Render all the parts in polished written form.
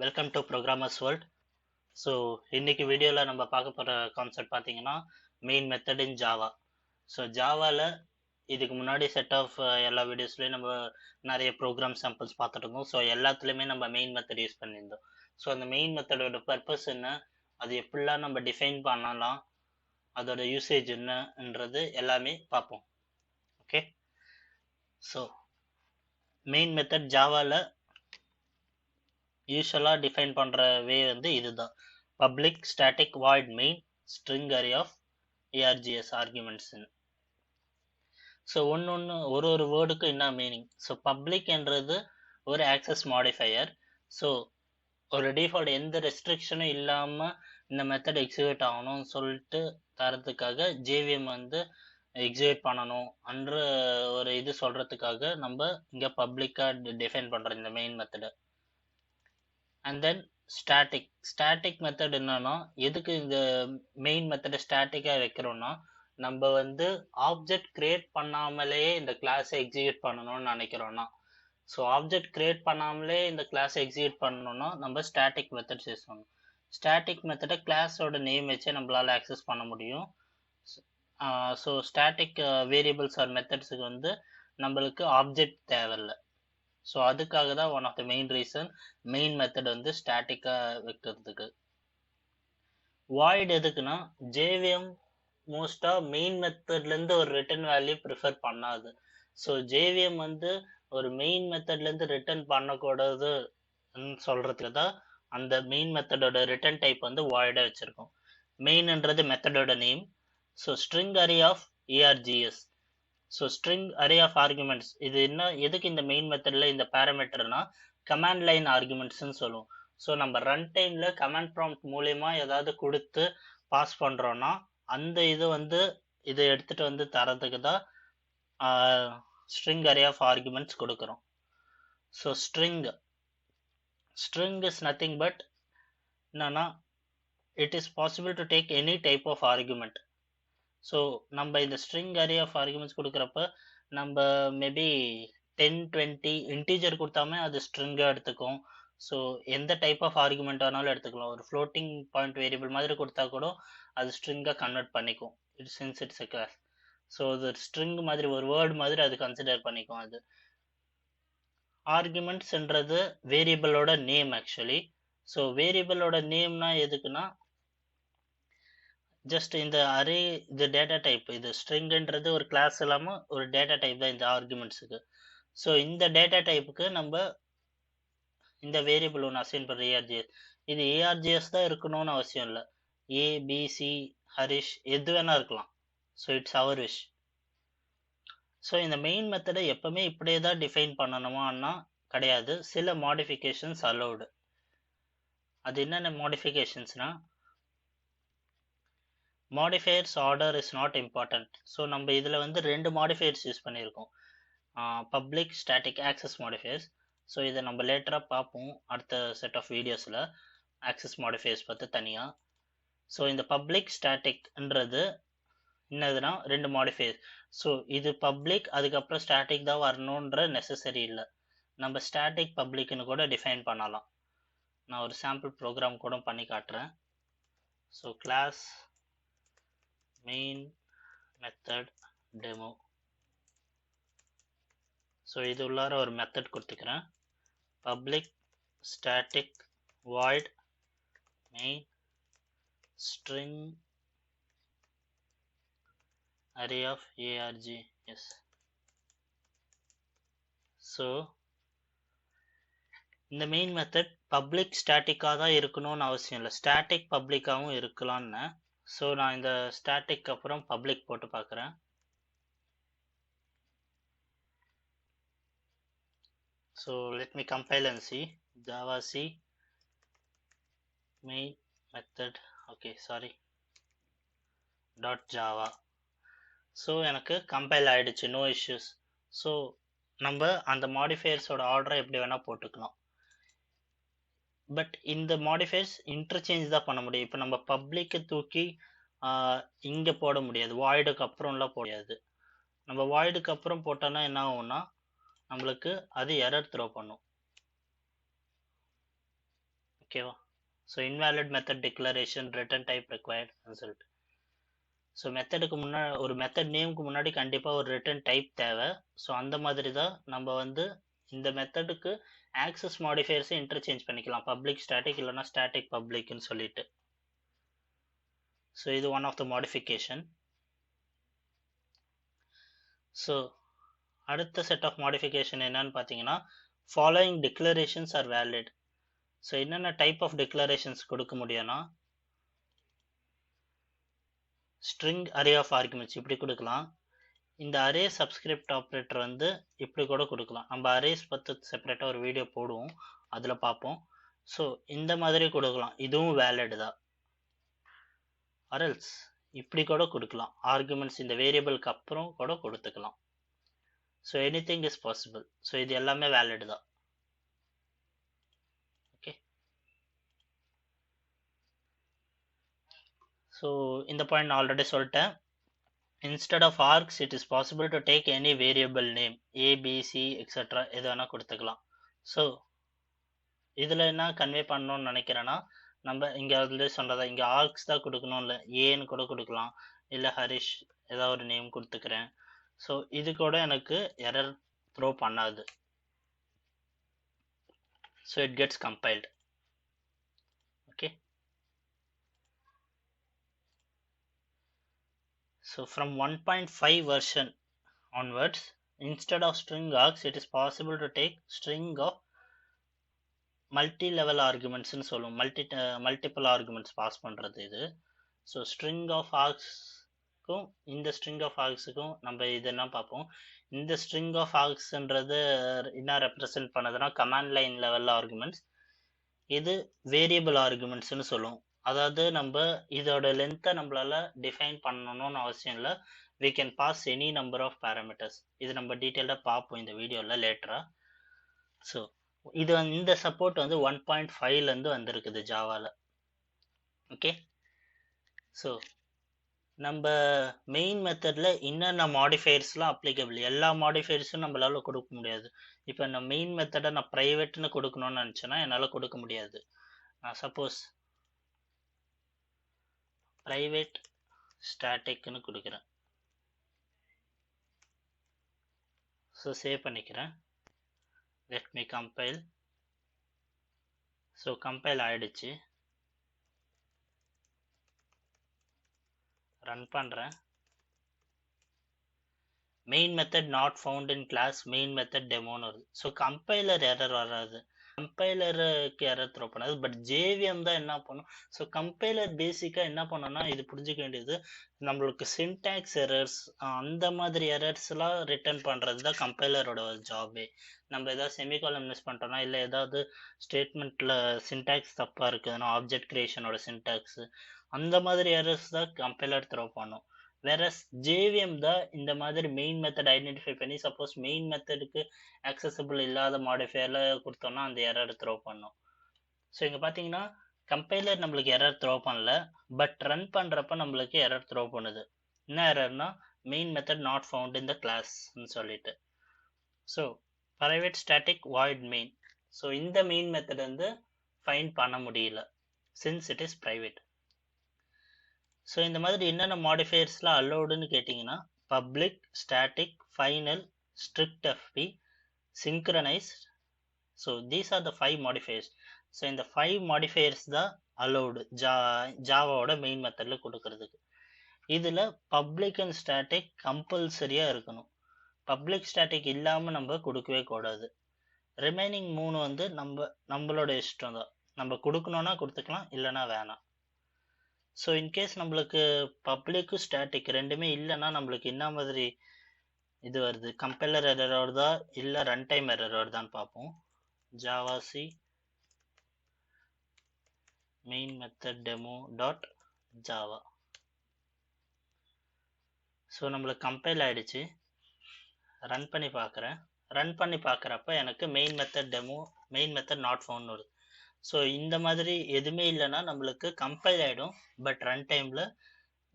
Welcome to programmers world. So இன்னைக்கு வீடியோவில் நம்ம பார்க்க போகிற கான்செப்ட் பார்த்தீங்கன்னா main method in Java. So ஜாவாவில் இதுக்கு முன்னாடி செட் ஆஃப் எல்லா வீடியோஸ்லையும் நம்ம நிறைய ப்ரோக்ராம் சாம்பிள்ஸ் பார்த்துட்டு இருந்தோம். ஸோ எல்லாத்துலேயுமே நம்ம மெயின் மெத்தட் யூஸ் பண்ணியிருந்தோம். ஸோ அந்த மெயின் மெத்தடோட பர்பஸ் என்ன, அது எப்படிலாம் நம்ம டிஃபைன் பண்ணலாம், அதோட யூசேஜ் என்னன்றது எல்லாமே பார்ப்போம். ஓகே, ஸோ மெயின் மெத்தட் ஜாவாவில் யூஸ்வலாக டிஃபைன் பண்ணுற வே வந்து இதுதான்: public static void main string array of ARGS ஆர்குமெண்ட்ஸ்ன்னு. ஸோ ஒன்று ஒரு வேர்டுக்கு என்ன மீனிங். ஸோ பப்ளிக்ன்றது ஒரு ஆக்சஸ் மாடிஃபையர். ஸோ ஒரு டிஃபால்ட் எந்த ரெஸ்ட்ரிக்ஷனும் இல்லாமல் இந்த மெத்தட் எக்ஸிக்யூட் ஆகணும்னு சொல்லிட்டு தரத்துக்காக ஜேவிஎம் வந்து எக்ஸிக்யூட் பண்ணணும் அன்ற ஒரு இது சொல்கிறதுக்காக நம்ம இங்கே பப்ளிக்காக டிஃபைன் பண்ணுறோம் இந்த மெயின் மெத்தடை. அண்ட் தென் ஸ்டாட்டிக் மெத்தட் என்னன்னா, எதுக்கு இந்த மெயின் மெத்தடை ஸ்டாட்டிக்காக வைக்கிறோம்னா, நம்ம வந்து ஆப்ஜெக்ட் கிரியேட் பண்ணாமலேயே இந்த கிளாஸை எக்ஸிக்யூட் பண்ணணும்னு நினைக்கிறோம்னா, ஸோ ஆப்ஜெக்ட் கிரியேட் பண்ணாமலே இந்த கிளாஸை எக்ஸிக்யூட் பண்ணணும்னா நம்ம ஸ்டாட்டிக் மெத்தட்ஸ் யூஸ் பண்ணணும். ஸ்டாட்டிக் மெத்தடை கிளாஸோட நேம் வச்சே நம்மளால் ஆக்சஸ் பண்ண முடியும். ஸோ ஸ்டாட்டிக் வேரியபிள்ஸ் ஆர் மெத்தட்ஸுக்கு வந்து நம்மளுக்கு ஆப்ஜெக்ட் தேவையில்லை. ஸோ அதுக்காக தான் one of the main reason main method வந்து ஸ்டாட்டிக்காக வைக்கிறதுக்கு. வாய்ட் எதுக்குன்னா, ஜேவிஎம் மோஸ்ட்டாக மெயின் மெத்தட்லேருந்து ஒரு ரிட்டர்ன் வேல்யூ ப்ரிஃபர் பண்ணாது. ஸோ ஜேவிஎம் வந்து ஒரு மெயின் மெத்தட்லேருந்து ரிட்டர்ன் பண்ணக்கூடாதுன்னு சொல்கிறதுக்கு தான் அந்த மெயின் மெத்தடோட ரிட்டர்ன் டைப் வந்து வாய்டாக வச்சுருக்கோம். மெயின்ன்றது மெத்தடோட நேம். So string array of ARGS. So string array of arguments இது என்ன, எதுக்கு இந்த மெயின் மெத்தடில் இந்த பேராமீட்டர்னா கமாண்ட் லைன் ஆர்குமெண்ட்ஸ்ன்னு சொல்லுவோம். ஸோ நம்ம ரன் டைமில் கமாண்ட் ப்ராம்ப்ட் மூலயமா ஏதாவது கொடுத்து பாஸ் பண்ணுறோன்னா அந்த இது வந்து இதை எடுத்துகிட்டு வந்து தரதுக்கு தான் ஸ்ட்ரிங் அரே ஆஃப் ஆர்குமெண்ட்ஸ் கொடுக்குறோம். So string is nothing but என்னன்னா, it is possible to take any type of argument. So நம்ம இந்த ஸ்ட்ரிங் அரே ஆஃப் ஆர்குமெண்ட்ஸ் கொடுக்குறப்ப நம்ம மேபி 10-20 இன்டீஜர் கொடுத்தாமே அது ஸ்ட்ரிங்காக எடுத்துக்கும். ஸோ எந்த டைப் ஆஃப் ஆர்குமெண்ட் வேணாலும் எடுத்துக்கலாம். ஒரு ஃப்ளோட்டிங் பாயிண்ட் வேரியபிள் மாதிரி கொடுத்தா கூட அது ஸ்ட்ரிங்காக கன்வெர்ட் பண்ணிக்கும். Since it's a class. So அது ஸ்ட்ரிங் மாதிரி ஒரு வேர்டு மாதிரி அது கன்சிடர் பண்ணிக்கும். அது ஆர்குமெண்ட்ஸ்ன்றது வேரியபிளோட நேம் ஆக்சுவலி. ஸோ வேரியபிளோட நேம்னா எதுக்குன்னா, ஜஸ்ட் இந்த அரே இது டேட்டா டைப், இது ஸ்ட்ரிங்ன்றது ஒரு கிளாஸ் இல்லாமல் ஒரு டேட்டா டைப் தான் இந்த ஆர்குமெண்ட்ஸுக்கு. ஸோ இந்த டேட்டா டைப்புக்கு நம்ம இந்த வேரியபிள் ஒன்று அசைன் பண்ணுற ஏஆர்ஜிஎஸ். இது ஏஆர்ஜிஎஸ் தான் இருக்கணும்னு அவசியம் இல்லை. ஏபிசி ஹரிஷ் எது வேணா இருக்கலாம். So it's our wish. So இந்த மெயின் மெத்தடை எப்பவுமே இப்படியே தான் டிஃபைன் பண்ணணுமான்னா கிடையாது. சில மாடிஃபிகேஷன்ஸ் அலௌடு. அது என்னென்ன மாடிஃபிகேஷன்ஸ்னா, modifiers order is not important. So நம்ம இதில் வந்து 2 மாடிஃபையர்ஸ் யூஸ் பண்ணியிருக்கோம். Public static access modifiers. So இதை நம்ம லேட்டராக பார்ப்போம் அடுத்த செட் ஆஃப் வீடியோஸில் ஆக்சஸ் மாடிஃபையர்ஸ் பற்றி தனியாக. ஸோ இந்த பப்ளிக் ஸ்டாட்டிக்ன்றது என்னதுன்னா 2 மாடிஃபையர்ஸ். ஸோ இது பப்ளிக் அதுக்கப்புறம் ஸ்டாட்டிக் தான் வரணுன்ற நெசசரி இல்லை. நம்ம ஸ்டாட்டிக் பப்ளிக்னு கூட டிஃபைன் பண்ணலாம். நான் ஒரு சாம்பிள் ப்ரோக்ராம் கூட பண்ணி காட்டுறேன். So class main method demo. So இது உள்ளார ஒரு மெத்தட் கொடுத்துக்கிறேன். Public static void main string array of ARGS. So இந்த மெயின் மெத்தட் பப்ளிக் ஸ்டாட்டிக்காக தான் இருக்கணும்னு அவசியம் இல்லை, ஸ்டாட்டிக் பப்ளிக்காகவும் இருக்கலான்னு. ஸோ நான் இந்த ஸ்டாட்டிக் அப்புறம் பப்ளிக் போட்டு பார்க்குறேன். So let me compile and C. Java C main method, okay sorry dot Java. So எனக்கு கம்பைல் ஆகிடுச்சு, நோ இஷ்யூஸ். ஸோ நம்ம அந்த மாடிஃபையர்ஸோட ஆர்டரை எப்படி வேணால் போட்டுக்கலாம். பட் இந்த மாடிஃபையர்ஸ் இன்டர்சேஞ்ச் தான் பண்ண முடியும். இப்போ நம்ம பப்ளிக்கை தூக்கி இங்கே போட முடியாது, வாய்டுக்கு அப்புறம்லாம் போட முடியாது. நம்ம வாய்டுக்கு அப்புறம் போட்டோன்னா என்ன ஆகும்னா நம்மளுக்கு அது எரர் த்ரோ பண்ணும். ஓகேவா? So invalid method declaration return type required சொல்லிட்டு. ஸோ மெத்தடுக்கு முன்னாடி ஒரு மெத்தட் நேமுக்கு முன்னாடி கண்டிப்பாக ஒரு ரிட்டர்ன் டைப் தேவை. ஸோ அந்த மாதிரி தான் நம்ம வந்து இந்த மெத்தடுக்கு ஆக்சஸ் மாடிஃபையர்ஸை இன்டர்சேஞ்ச் பண்ணிக்கலாம், பப்ளிக் ஸ்டாட்டிக் இல்லைனா ஸ்டாட்டிக் பப்ளிக்னு சொல்லிட்டு. ஸோ இது one of the modification. So அடுத்த செட் ஆஃப் மாடிஃபிகேஷன் என்னன்னு பார்த்தீங்கன்னா, following declarations are valid. So என்னென்ன டைப் ஆஃப் டிக்ளரேஷன்ஸ் கொடுக்க முடியும்னா, ஸ்ட்ரிங் அரே ஆஃப் ஆர்குமெண்ட்ஸ் இப்படி கொடுக்கலாம். இந்த அரே சப்ஸ்கிரிப்ட் ஆப்ரேட்டர் வந்து இப்படி கூட கொடுக்கலாம். நம்ம அரேஸ் பற்றி செப்பரேட்டாக ஒரு வீடியோ போடுவோம், அதில் பார்ப்போம். ஸோ இந்த மாதிரி கொடுக்கலாம், இதுவும் வேலிட் தான். அரல்ஸ் இப்படி கூட கொடுக்கலாம், ஆர்குமெண்ட்ஸ் இந்த வேரியபிளுக்கு அப்புறம் கூட கொடுத்துக்கலாம். So anything is possible. So இது எல்லாமே வேலிட் தான். ஓகே, ஸோ இந்த பாயிண்ட் நான் ஆல்ரெடி சொல்லிட்டேன். Instead of args, it is possible to take any variable name a, b, c, etc. எது வேணா கொடுத்துக்கலாம். ஸோ இதில் என்ன கன்வே பண்ணணும்னு நினைக்கிறேன்னா, நம்ம இங்கே வந்து சொன்னதா இங்கே ஆர்க்ஸ் தான் கொடுக்கணும், இல்லை ஏன்னு கூட கொடுக்கலாம், இல்லை ஹரிஷ் ஏதாவது ஒரு நேம் கொடுத்துக்கிறேன். ஸோ இது கூட எனக்கு எரர் த்ரோ பண்ணாது. So it gets compiled. Okay, so from 1.5 version onwards, instead of string args, it is possible to take string of multi-level arguments ன்னு சொல்லுவோம். multiple arguments பாஸ் பண்ணுறது இது. ஸோ string of argsக்கும் இந்த string of argsக்கும் நம்ம இது என்ன பார்ப்போம். இந்த string of argsன்றது என்ன ரெப்ரசன்ட் பண்ணுதுன்னா, கமாண்ட் லைன் லெவல் ஆர்குமெண்ட்ஸ். இது வேரியபிள் ஆர்குமெண்ட்ஸ்னு சொல்லுவோம். அதாவது நம்ம இதோட லென்த்தை நம்மளால டிஃபைன் பண்ணணும்னு அவசியம் இல்லை. we can pass any number of parameters. இது நம்ம டீட்டெயிலாக பார்ப்போம் இந்த வீடியோவில் லேட்டராக. ஸோ இது இந்த சப்போர்ட் வந்து 1.5லேருந்து வந்திருக்குது ஜாவாவில். ஓகே, ஸோ நம்ம மெயின் மெத்தடில் என்னென்ன மாடிஃபையர்ஸ்லாம் அப்ளிகபிள், எல்லா மாடிஃபையர்ஸும் நம்மளால கொடுக்க முடியாது. இப்போ நான் மெயின் மெத்தடை நான் ப்ரைவேட்னு கொடுக்கணும்னு நினச்சேன்னா என்னால் கொடுக்க முடியாது. நான் சப்போஸ் ப்ரைவேட் ஸ்டாட்டிக்னு கொடுக்குறேன். ஸோ சேவ் பண்ணிக்கிறேன். let me compile. So compile ஆயிடுச்சு, ரன் பண்ணுறேன். Main method not found in class main method டெமோன்னு வருது. ஸோ கம்பைலர் எரர் வராது, கம்பைலருக்கு எரர் த்ரோ பண்ணாது. பட் ஜேவிஎம் தான் என்ன பண்ணும். ஸோ கம்பைலர் பேசிக்காக என்ன பண்ணோன்னா, இது புரிஞ்சுக்க வேண்டியது, நம்மளுக்கு சின்டாக்ஸ் எரர்ஸ் அந்த மாதிரி எரர்ஸ்லாம் ரிட்டர்ன் பண்ணுறது தான் கம்பைலரோட ஜாபே. நம்ம ஏதாவது செமிகாலம் மிஸ் பண்ணிட்டோம்னா, இல்லை ஏதாவது ஸ்டேட்மெண்ட்டில் சின்டாக்ஸ் தப்பாக இருக்குதுன்னா, ஆப்ஜெக்ட் கிரியேஷனோட சின்டாக்ஸு அந்த மாதிரி எரர்ஸ் தான் கம்பைலர் த்ரோ பண்ணும். வேற ஜேவிஎம் தான் இந்த மாதிரி மெயின் மெத்தட் ஐடென்டிஃபை பண்ணி, சப்போஸ் மெயின் மெத்தடுக்கு ஆக்சசபிள் இல்லாத மாடிஃபையரில் கொடுத்தோம்னா அந்த எரர் த்ரோ பண்ணும். ஸோ இங்கே பார்த்தீங்கன்னா கம்பைலர் நம்மளுக்கு எரர் த்ரோ பண்ணல, பட் ரன் பண்ணுறப்ப நம்மளுக்கு எரர் த்ரோ பண்ணுது. என்ன எரர்னா, main method not found in the கிளாஸ்ன்னு சொல்லிட்டு. So private static void main. So இந்த மெயின் மெத்தட் வந்து ஃபைண்ட் பண்ண முடியல since it is private. So இந்த மாதிரி என்னென்ன மாடிஃபையர்ஸ்லாம் அலோடுன்னு கேட்டிங்கன்னா, public, static, final, strictfp, synchronized. So these are the 5 modifiers. So இந்த 5 மாடிஃபையர்ஸ் தான் அலோடு ஜாவாவோட மெயின் மெத்தடில் கொடுக்கறதுக்கு. இதில் பப்ளிக் அண்ட் ஸ்டாட்டிக் கம்பல்சரியாக இருக்கணும். பப்ளிக் ஸ்டாட்டிக் இல்லாமல் நம்ம கொடுக்கவே கூடாது. ரிமைனிங் 3 வந்து நம்மளோட இஷ்டம் தான், நம்ம கொடுக்கணுன்னா கொடுத்துக்கலாம், இல்லைனா வேணாம். ஸோ இன்கேஸ் நம்மளுக்கு பப்ளிக்கு ஸ்டாட்டிக் ரெண்டுமே இல்லைன்னா நம்மளுக்கு என்ன மாதிரி இது வருது, கம்பைலர் எரர் வருதா இல்லை ரன் டைம் எரர் வருதான்னு பார்ப்போம். Java C main method demo dot Java. So நம்மளுக்கு கம்பைல் ஆயிடுச்சு, ரன் பண்ணி பார்க்குறேன். ரன் பண்ணி பார்க்குறப்ப எனக்கு main method demo main method not found வருது. ஸோ இந்த மாதிரி எதுவுமே இல்லைன்னா நம்மளுக்கு கம்பைல் ஆகிடும், பட் ரன் டைமில்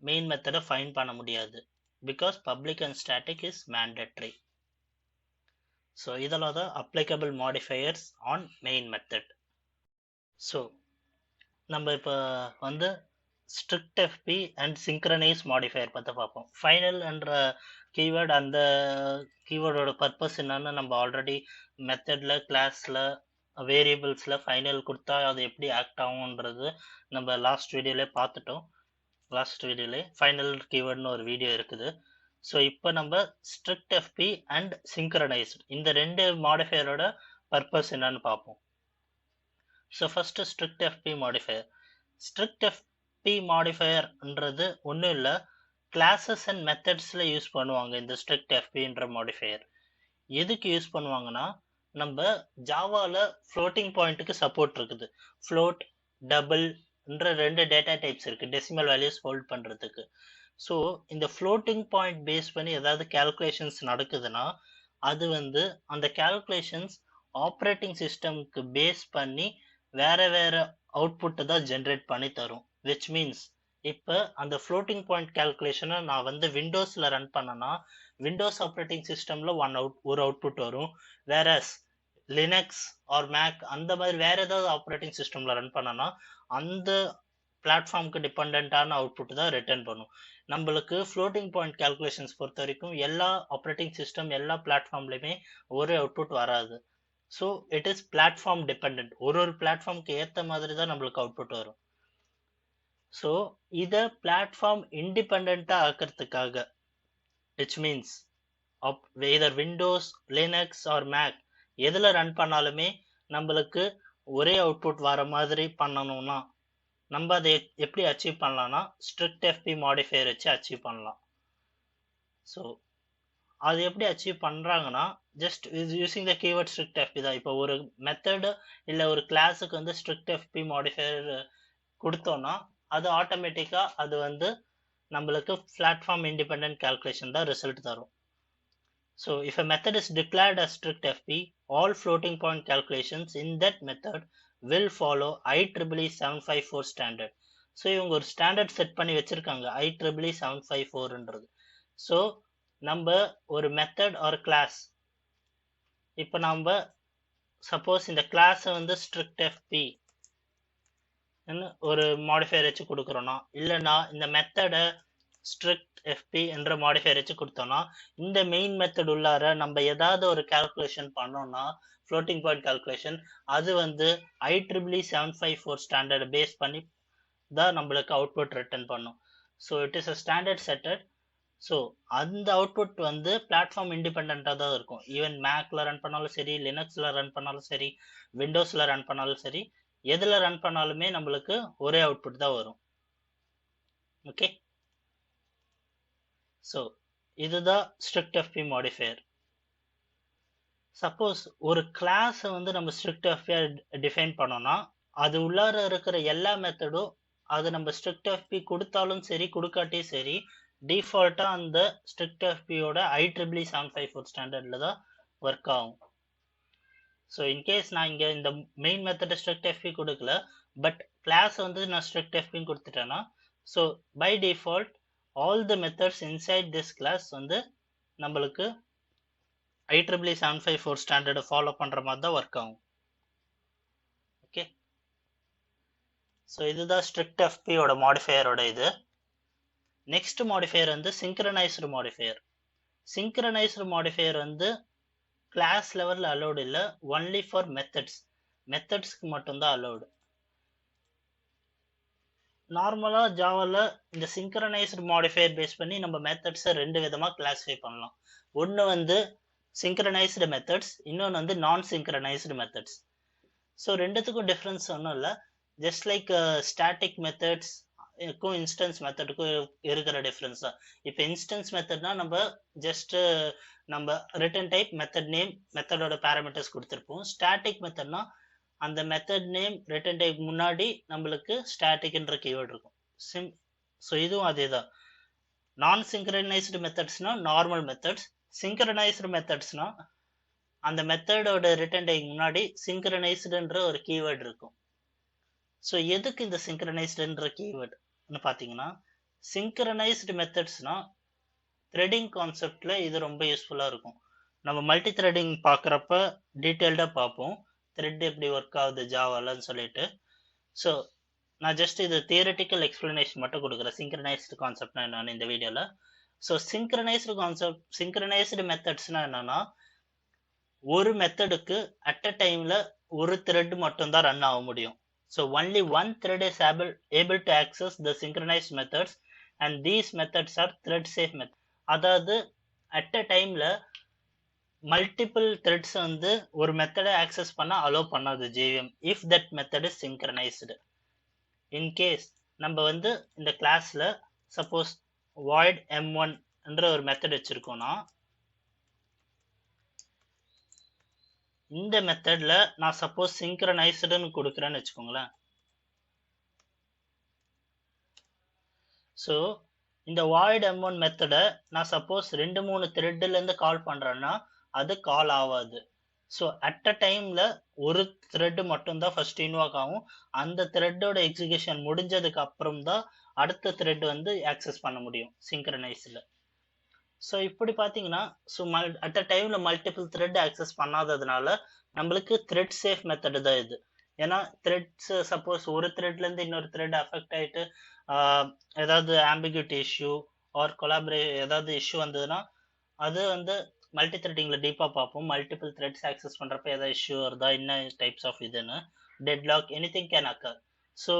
மெயின் மெத்தடை ஃபைண்ட் பண்ண முடியாது, because public and static is mandatory. So இதெல்லாம் தான் applicable modifiers on main method. So நம்ம இப்போ வந்து strict FP and synchronise modifier பற்றி பார்ப்போம். ஃபைனல் என்ற கீவேர்டு, அந்த கீவேர்டோட பர்பஸ் என்னன்னு நம்ம ஆல்ரெடி மெத்தடில், கிளாஸில், வேரியபிள்ஸில் ஃபைனல் கொடுத்தா அது எப்படி ஆக்ட் ஆகுன்றது நம்ம லாஸ்ட் வீடியோலே பார்த்துட்டோம். லாஸ்ட் வீடியோலே ஃபைனல் கீவேர்டுன்னு ஒரு வீடியோ இருக்குது. ஸோ இப்போ நம்ம ஸ்ட்ரிக்ட் எஃப்பி அண்ட் சிங்க்ரனைஸ்ட் இந்த ரெண்டு மாடிஃபையரோட பர்பஸ் என்னன்னு பார்ப்போம். So first strict FP modifier. Strict FP மாடிஃபையர்ன்றது ஒன்றும் இல்லை, கிளாஸஸ் அண்ட் மெத்தட்ஸில் யூஸ் பண்ணுவாங்க இந்த ஸ்ட்ரிக்ட் எஃப்பின்ற மாடிஃபையர். எதுக்கு யூஸ் பண்ணுவாங்கன்னா, நம்ம ஜாவாவில் ஃப்ளோட்டிங் பாயிண்ட்டுக்கு சப்போர்ட் இருக்குது. ஃப்ளோட், டபுள்ன்ற ரெண்டு டேட்டா டைப்ஸ் இருக்குது டெசிமல் வேல்யூஸ் ஹோல்ட் பண்ணுறதுக்கு. ஸோ இந்த ஃப்ளோட்டிங் பாயிண்ட் பேஸ் பண்ணி ஏதாவது கேல்குலேஷன்ஸ் நடக்குதுன்னா அது வந்து அந்த கேல்குலேஷன்ஸ் ஆப்ரேட்டிங் சிஸ்டம்க்கு பேஸ் பண்ணி வேற வேற அவுட்புட்டை தான் ஜென்ரேட் பண்ணி தரும். விச் மீன்ஸ் இப்போ அந்த ஃப்ளோட்டிங் பாயிண்ட் கேல்குலேஷனை நான் வந்து விண்டோஸில் ரன் பண்ணனா விண்டோஸ் ஆப்ரேட்டிங் சிஸ்டமில் ஒரு அவுட்புட் வரும். வேறஸ் லினக்ஸ் ஆர் மேக் அந்த மாதிரி வேற ஏதாவது ஆப்ரேட்டிங் சிஸ்டமில் ரன் பண்ணனா அந்த பிளாட்ஃபார்முக்கு டிபெண்டான அவுட்புட் தான் ரிட்டர்ன் பண்ணும். நம்மளுக்கு ஃப்ளோட்டிங் பாயிண்ட் கேல்குலேஷன்ஸ் பொறுத்த வரைக்கும் எல்லா ஆப்ரேட்டிங் சிஸ்டம் எல்லா பிளாட்ஃபார்ம்லையுமே ஒரே அவுட்புட் வராது. So it is platform depend. ஒரு பிளாட்ஃபார்முக்கு ஏற்ற மாதிரி தான் நம்மளுக்கு அவுட்புட் வரும். ஸோ இதை பிளாட்ஃபார்ம் இண்டிபெண்ட்டாக ஆக்கிறதுக்காக, which means either Windows, Linux or Mac எதில் ரன் பண்ணாலுமே நம்மளுக்கு ஒரே அவுட்புட் வர மாதிரி பண்ணணும்னா நம்ம அதை எப்படி அச்சீவ் பண்ணலாம்னா ஸ்ட்ரிக்ட் எஃப்பி மாடிஃபையர் வச்சு அச்சீவ் பண்ணலாம். ஸோ அது எப்படி அச்சீவ் பண்ணுறாங்கன்னா just using the keyword strict FP தான். இப்போ ஒரு மெத்தடு இல்லை ஒரு கிளாஸுக்கு வந்து ஸ்ட்ரிக்ட் எஃப்பி மாடிஃபையர் கொடுத்தோன்னா அது ஆட்டோமேட்டிக்காக அது வந்து நம்மளுக்கு பிளாட்ஃபார்ம் இண்டிபெண்ட் கால்குலேஷன் தான் ரிசல்ட் தரும். So if a method is declared as strict FP, all floating point calculations in that method will follow IEEE 754 standard. So இவங்க ஒரு ஸ்டாண்டர்ட் செட் பண்ணி வச்சிருக்காங்க IEEE 754ன்றது. ஸோ நம்ம ஒரு மெத்தட் ஆர் கிளாஸ், இப்போ நம்ம சப்போஸ் இந்த கிளாஸை வந்து ஸ்ட்ரிக்ட் எஃப்பி ஒரு மாடிஃபையர் வச்சு கொடுக்குறோன்னா, இல்லைன்னா இந்த மெத்தடை ஸ்ட்ரிக்ட் எஃப்பி என்ற மாடிஃபையர் வச்சு கொடுத்தோம்னா இந்த மெயின் மெத்தட் உள்ளார நம்ம ஏதாவது ஒரு கால்குலேஷன் பண்ணோம்னா ஃப்ளோட்டிங் பாயிண்ட் கால்குலேஷன் அது வந்து IEEE 754 ஸ்டாண்டர்ட் பேஸ் பண்ணி தான் நம்மளுக்கு அவுட்புட் ரிட்டர்ன் பண்ணும். So it is a standard செட்டட். So அந்த அவுட்புட் வந்து பிளாட்ஃபார்ம் இண்டிபெண்ட்டாக தான் இருக்கும். ஈவன் மேக்ல ரன் பண்ணாலும் சரி, லினக்ஸில் ரன் பண்ணாலும் சரி, விண்டோஸில் ரன் பண்ணாலும் சரி, எதில் ரன் பண்ணாலுமே நம்மளுக்கு ஒரே அவுட்புட் தான் வரும். ஓகே, ஸோ இதுதான் ஸ்ட்ரிக்ட் எஃப்பி மாடிஃபையர். சப்போஸ் ஒரு கிளாஸை வந்து நம்ம ஸ்ட்ரிக்ட் எஃப்பியை டிஃபைன் பண்ணோம்னா அது உள்ளார இருக்கிற எல்லா மெத்தடும் அது நம்ம ஸ்ட்ரிக்ட் எஃப்பி கொடுத்தாலும் சரி கொடுக்காட்டியும் சரி டிஃபால்ட்டாக அந்த ஸ்ட்ரிக்ட் எஃப்பியோட IEEE 754 ஸ்டாண்டர்டில் தான் ஒர்க் ஆகும். ஸோ இன்கேஸ் நான் இங்கே இந்த மெயின் மெத்தடை ஸ்ட்ரிக்ட் எஃப்பி கொடுக்கல, பட் கிளாஸ் வந்து நான் ஸ்ட்ரிக்ட் எஃப்பின்னு கொடுத்துட்டேன்னா so by default all the methods inside this class வந்து நம்மளுக்கு IEEE 754 ஸ்டாண்டர்டை ஃபாலோ பண்ணுற மாதிரி தான் ஒர்க் ஆகும். ஓகே, ஸோ இதுதான் ஸ்ட்ரிக்ட் எஃப்பியோட மாடிஃபையரோட இது. நெக்ஸ்ட் மாடிஃபையர் வந்து சிங்க்ரனைஸ்டு மாடிஃபையர். சிங்க்ரனைஸ்டு மாடிஃபையர் வந்து கிளாஸ் லெவலில் அலோடு இல்லை, ஒன்லி ஃபார் மெத்தட்ஸ்க்கு மட்டும்தான் அலோடு. நார்மலாக ஜாவாவில் இந்த சிங்க்ரனைஸ்டு மாடிஃபையர் பேஸ் பண்ணி நம்ம மெத்தட்ஸை ரெண்டு விதமாக கிளாஸிஃபை பண்ணலாம். ஒன்று வந்து சிங்க்ரனைஸ்டு மெத்தட்ஸ், இன்னொன்று வந்து நான் சிங்க்ரனைஸ்டு மெத்தட்ஸ். ஸோ ரெண்டுத்துக்கும் டிஃப்ரென்ஸ் ஒன்றும் இல்லை, ஜஸ்ட் லைக் ஸ்டாட்டிக் மெத்தட்ஸ்க்கும் இன்ஸ்டன்ஸ் மெத்தடுக்கும் இருக்கிற டிஃப்ரென்ஸ் தான். இப்போ இன்ஸ்டன்ஸ் மெத்தட்னா நம்ம ஜஸ்ட்டு நம்ம ரிட்டன் டைப், மெத்தட் நேம், மெத்தடோட பேராமீட்டர்ஸ் கொடுத்துருப்போம். ஸ்டாட்டிக் மெத்தட்னா அந்த மெத்தட் நேம் ரிட்டன் டைப் முன்னாடி நம்மளுக்கு ஸ்டாட்டிக்ன்ற கீவேர்டு இருக்கும். ஸோ இதுவும் அதே தான். நான் சிங்க்ரனைஸ்டு மெத்தட்ஸ்னா நார்மல் மெத்தட்ஸ், சிங்க்ரனைஸ்டு மெத்தட்ஸ்னா அந்த மெத்தடோட ரிட்டன் டைப் முன்னாடி சிங்க்ரனைஸ்டுன்ற ஒரு கீவேர்டு இருக்கும். ஸோ எதுக்கு இந்த சிங்க்ரனைஸ்டுன்ற கீவேர்டுன்னு பார்த்தீங்கன்னா, சிங்க்ரனைஸ்டு மெத்தட்ஸ்னா த்ரெடிங் கான்செப்டில் இது ரொம்ப யூஸ்ஃபுல்லாக இருக்கும். நம்ம மல்டி த்ரெடிங் பார்க்குறப்ப டீட்டெயில்டாக பார்ப்போம் த்ரெட் எப்படி ஒர்க் ஆகுது ஜாவாலன்னு சொல்லிட்டு. ஸோ நான் ஜஸ்ட் இது தியரிட்டிக்கல் எக்ஸ்பிளனேஷன் மட்டும் கொடுக்குறேன் சிங்க்ரனைஸ்டு கான்செப்ட்னா என்னன்னு இந்த வீடியோவில். ஸோ சிங்க்ரனைஸ்டு மெத்தட்ஸ்னா என்னன்னா, ஒரு மெத்தடுக்கு அட் அ டைம்ல ஒரு த்ரெட் மட்டும்தான் ரன் ஆக முடியும். So only one thread is able to access the synchronised methods and these methods are thread safe method. அதாவது அட் அ டைம்ல மல்டிபிள் த்ரெட்ஸ் வந்து ஒரு மெத்தடை ஆக்சஸ் பண்ண அலோவ் பண்ணாது JVM if that method is synchronised. In case நம்ம வந்து இந்த கிளாஸ்ல சப்போஸ் void m1 என்ற ஒரு மெத்தட் வச்சிருக்கோம்னா, இந்த மெத்தட்ல நான் சப்போஸ் சிங்க்ரனைஸ்டுன்னு கொடுக்குறேன்னு வச்சுக்கோங்களேன். ஸோ இந்த void m1 மெத்தடை நான் சப்போஸ் 2-3 த்ரெட்ல இருந்து கால் பண்றேன்னா அது கால் ஆகாது. ஸோ அட் அ டைம்ல ஒரு த்ரெட் மட்டும்தான் ஃபர்ஸ்ட் இன்வாக் ஆகும். அந்த த்ரெட்டோட எக்ஸிகியூஷன் முடிஞ்சதுக்கு அப்புறம் தான் அடுத்த த்ரெட் வந்து ஆக்சஸ் பண்ண முடியும் சிங்க்ரனைஸ்ல. ஸோ இப்படி பார்த்தீங்கன்னா, ஸோ அட் அ டைம்ல மல்டிபிள் த்ரெட் ஆக்சஸ் பண்ணாததுனால நம்மளுக்கு த்ரெட் சேஃப் மெத்தடு தான் இது. ஏன்னா த்ரெட்ஸ் சப்போஸ் ஒரு த்ரெட்ல இருந்து இன்னொரு த்ரெட் அஃபெக்ட் ஆயிட்டு ஏதாவது ஆம்பிகுட்டி இஷ்யூ ஆர் ஏதாவது இஷ்யூ வந்ததுன்னா அது வந்து மல்டி த்ரெட்டிங்ல டீப்பா பார்ப்போம். மல்டிபிள் த்ரெட்ஸ் ஆக்சஸ் பண்றப்ப ஏதாவது இஷ்யூ வருதா, என்ன டைப்ஸ் ஆஃப் இதுன்னு, deadlock anything can occur. So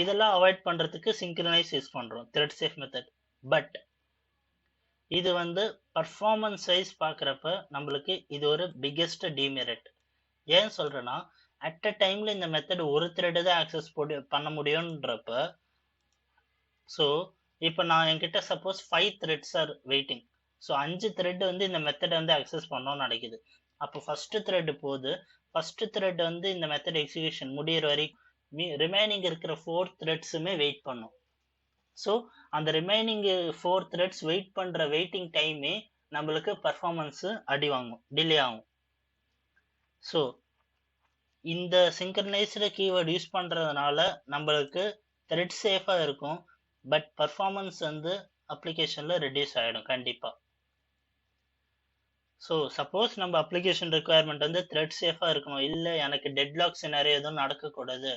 இதெல்லாம் அவாய்ட் பண்றதுக்கு சிங்க்ரனைஸ் யூஸ் பண்றோம் த்ரெட் சேஃப் மெத்தட். பட் இது வந்து பர்ஃபார்மன்ஸ் வைஸ் பார்க்குறப்ப நம்மளுக்கு இது ஒரு பிக்கெஸ்ட் டிமெரிட். ஏன் சொல்றேன்னா, அட் அ டைம்ல இந்த மெத்தட் ஒரு த்ரெட் தான் ஆக்சஸ் பண்ண முடியும்ன்றப்ப, ஸோ இப்போ நான் என்கிட்ட suppose 5 threads are waiting. So 5 thread வந்து இந்த மெத்தடை வந்து அக்சஸ் பண்ணணும்னு நினைக்குது. அப்போ ஃபர்ஸ்ட் த்ரெட் போகுது. ஃபர்ஸ்ட் த்ரெட் வந்து இந்த மெத்தட் எக்ஸிகியூஷன் முடிகிற வரைக்கும் ரிமைனிங் இருக்கிற 4 த்ரெட்ஸுமே வெயிட் பண்ணும். ஸோ அந்த ரிமைனிங் 4 த்ரெட்ஸ் வெயிட் பண்ணுற வெயிட்டிங் டைமே நம்மளுக்கு பர்ஃபார்மன்ஸு அடி வாங்கும், டிலே ஆகும். ஸோ இந்த சிங்க்ரனைஸ்டு கீவேர்ட் யூஸ் பண்ணுறதுனால நம்மளுக்கு த்ரெட் சேஃபாக இருக்கும். பட் பர்ஃபார்மன்ஸ் வந்து அப்ளிகேஷனில் ரெடியூஸ் ஆகிடும் கண்டிப்பாக. ஸோ சப்போஸ் நம்ம அப்ளிகேஷன் ரெக்குவயர்மெண்ட் வந்து த்ரெட் சேஃபாக இருக்கணும், இல்லை எனக்கு டெட்லாக் சினாரியோ எதுவும் நடக்கக்கூடாது,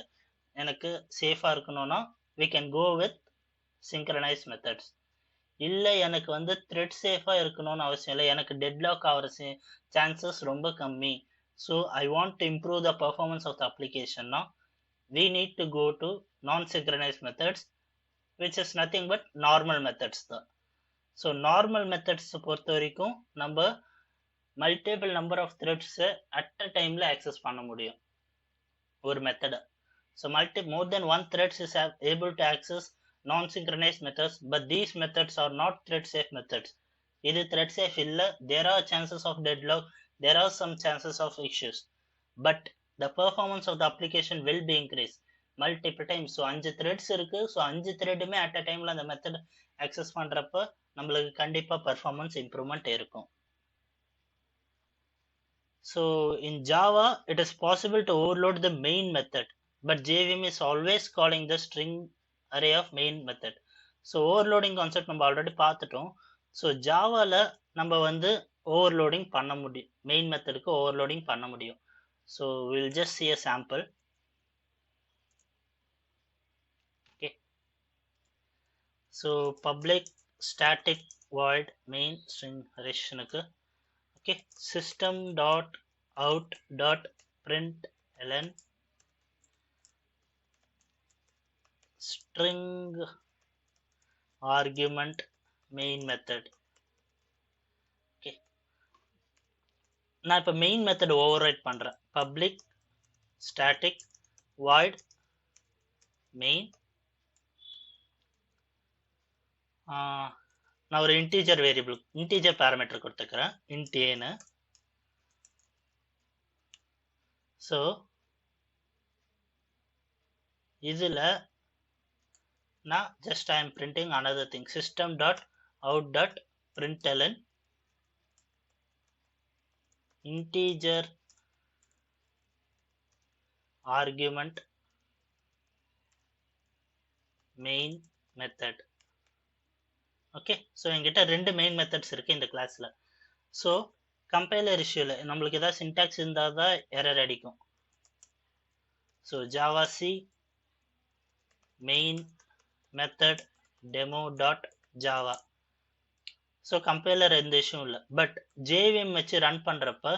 எனக்கு சேஃபாக இருக்கணும்னா we can go with synchronized methods. இல்லை எனக்கு வந்து த்ரெட் சேஃபாக இருக்கணும்னு அவசியம் இல்லை, எனக்கு டெட்லாக் ஆகிற சான்சஸ் ரொம்ப கம்மி, so I want to improve the performance of the அப்ளிகேஷன்னா we need to go to non-synchronized methods, which is nothing but normal methods தான். ஸோ நார்மல் மெத்தட்ஸ் பொறுத்த வரைக்கும் நம்ம மல்டிபிள் நம்பர் ஆஃப் த்ரெட்ஸை அட் அ டைமில் access பண்ண முடியும் ஒரு மெத்தடை. So more than one threads is able to access non-synchronized methods, but these methods are not thread safe methods. இது thread safe இல்லை. There are chances of deadlock, there are some chances of issues, but the performance of the application will be increased multiple times. So 5 threads இருக்கு. So 5 த்ரெட்டுமே at a டைமில் அந்த method access பண்ணுறப்ப நம்மளுக்கு கண்டிப்பாக performance improvement இருக்கும். So in Java, it is possible to overload the main method, but JVM is always calling the string array of main method. So overloading concept நம்ம already பார்த்துட்டோம். So ஜாவாவில் நம்ம வந்து overloading பண்ண முடியும், மெயின் மெத்தடுக்கு ஓவர்லோடிங் பண்ண முடியும். So will just see a sample. Okay. So public static void main string arrayனுக்கு okay, system dot out dot println string argument main method. Okay, நான் இப்போ மெயின் மெத்தட் ஓவர்ரைட் பண்றேன். Public static void main. நான் ஒரு integer variable, integer parameter கொடுத்துக்கிறேன், int a. So இதில் நான் just I am printing another thing, system dot out dot println integer argument main method. Okay, so என்கிட்ட 2 main methods இருக்கு இந்த கிளாஸ்ல. ஸோ கம்பைலர் இஷ்யூல நம்மளுக்கு ஏதாவது சின்டாக்ஸ் இருந்தால் தான் எரர் அடிக்கும். So Java C main method demo dot java. So compiler எந்த இஷ்யூவும் இல்லை. பட் ஜேவிஎம் வச்சு ரன் பண்ணுறப்ப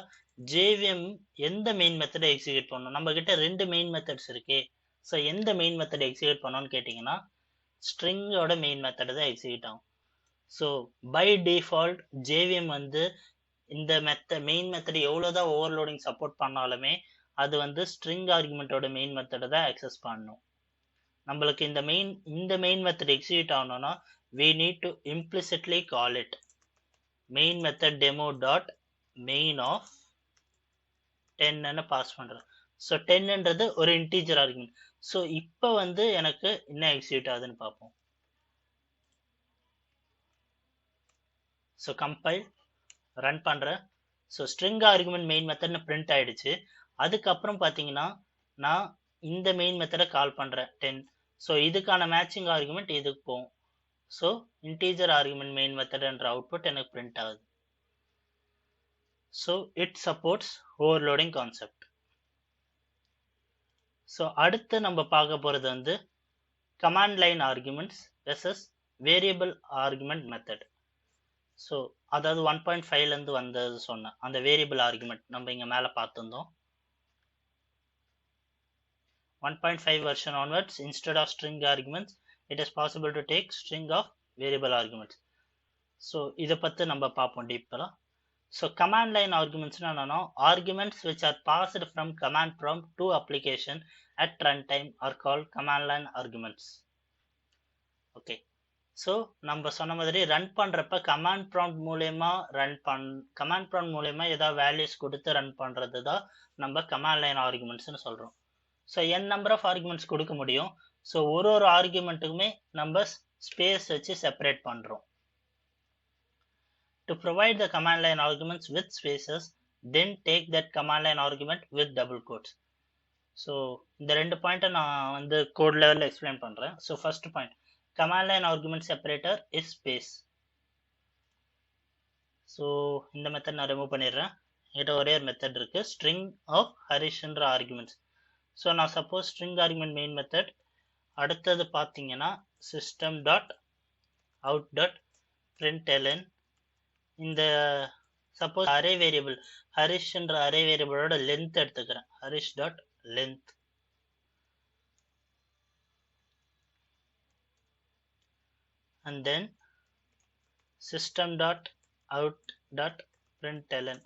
ஜேவிஎம் எந்த மெயின் மெத்தடை எக்ஸிக்யூட் பண்ணணும்? நம்ம கிட்ட ரெண்டு மெயின் மெத்தட்ஸ் இருக்கே. ஸோ எந்த மெயின் மெத்தட் எக்ஸிக்யூட் பண்ணோன்னு கேட்டிங்கன்னா ஸ்ட்ரிங்கோட மெயின் மெத்தட் தான் எக்ஸிக்யூட் ஆகும். ஸோ பை டிஃபால்ட் ஜேவிஎம் வந்து இந்த மெயின் மெத்தட் எவ்வளோதான் ஓவர்லோடிங் சப்போர்ட் பண்ணாலுமே அது வந்து ஸ்ட்ரிங் ஆர்குமெண்ட்டோட மெயின் மெத்தடை தான் ஆக்சஸ் பண்ணணும். நம்மளுக்கு இந்த மெயின் மெத்தட் எக்ஸிக்யூட் ஆகணும்னா we need to implicitly call it main method demo dot main of 10 ன்னு பாஸ் பண்றோம். ஸோ 10ன்றது ஒரு இன்டீஜர் ஆர்குமெண்ட். ஸோ இப்போ வந்து எனக்கு என்ன எக்ஸிக்யூட் ஆகுதுன்னு பார்ப்போம். ஸோ கம்பைல் ரன் பண்றேன். ஸோ ஸ்ட்ரிங் ஆர்குமெண்ட் மெயின் மெத்தட்னு பிரிண்ட் ஆயிடுச்சு. அதுக்கப்புறம் பார்த்தீங்கன்னா நான் இந்த மெயின் மெத்தடை கால் பண்றேன் 10. ஸோ இதுக்கான மேட்சிங் ஆர்குமெண்ட் இதுக்கு போகும். So integer argument main method என்ற அவுட்புட் எனக்கு பிரிண்ட் ஆகுது. So it supports overloading concept. So அடுத்து நம்ம பார்க்க போகிறது வந்து command line arguments versus variable argument method. So அதாவது 1.5லேருந்து வந்தது சொன்னேன் அந்த வேரியபிள் ஆர்குமெண்ட் நம்ம இங்கே மேலே பார்த்துருந்தோம். 1.5 version onwards, instead of string arguments, it is possible to take string of variable arguments. So இதை பற்றி நம்ம பார்ப்போம் டீப்பராக. ஸோ கமாண்ட் லைன் ஆர்குமெண்ட்ஸ்னா என்னன்னா arguments which are passed from command prompt to application at runtime are called command line arguments. Okay, so நம்ம சொன்ன மாதிரி run பண்ணுறப்ப command prompt மூலயமா கமாண்ட் ப்ராம்ப்ட் மூலயமா ஏதாவது வேல்யூஸ் கொடுத்து ரன் பண்ணுறது தான் நம்ம கமாண்ட் லைன் ஆர்குமெண்ட்ஸ்னு சொல்கிறோம். So n number of arguments கொடுக்க முடியும். ஸோ ஒரு ஆர்குமெண்ட்டுக்குமே நம்ம ஸ்பேஸ் வச்சு செப்பரேட் பண்ணுறோம். To provide the command line arguments with spaces, then take that command line argument with double quotes. So இந்த ரெண்டு பாயிண்ட்டை நான் வந்து கோட் லெவலில் எக்ஸ்பிளைன் பண்ணுறேன். So first point, command line argument separator is space. So இந்த method நான் remove பண்ணிடுறேன். என்கிட்ட ஒரே ஒரு மெத்தட் இருக்குது, string of ஹரிஷ்ன்ற ஆர்குமெண்ட்ஸ். ஸோ நான் suppose string argument main method, அடுத்தது பார்த்தீங்கன்னா system dot out dot println. இந்த சப்போஸ் அரே வேரியபிள் ஹரிஷ்ன்ற அரே வேரியபிளோட லென்த் எடுத்துக்கிறேன், Harish dot length. And then system dot out dot println.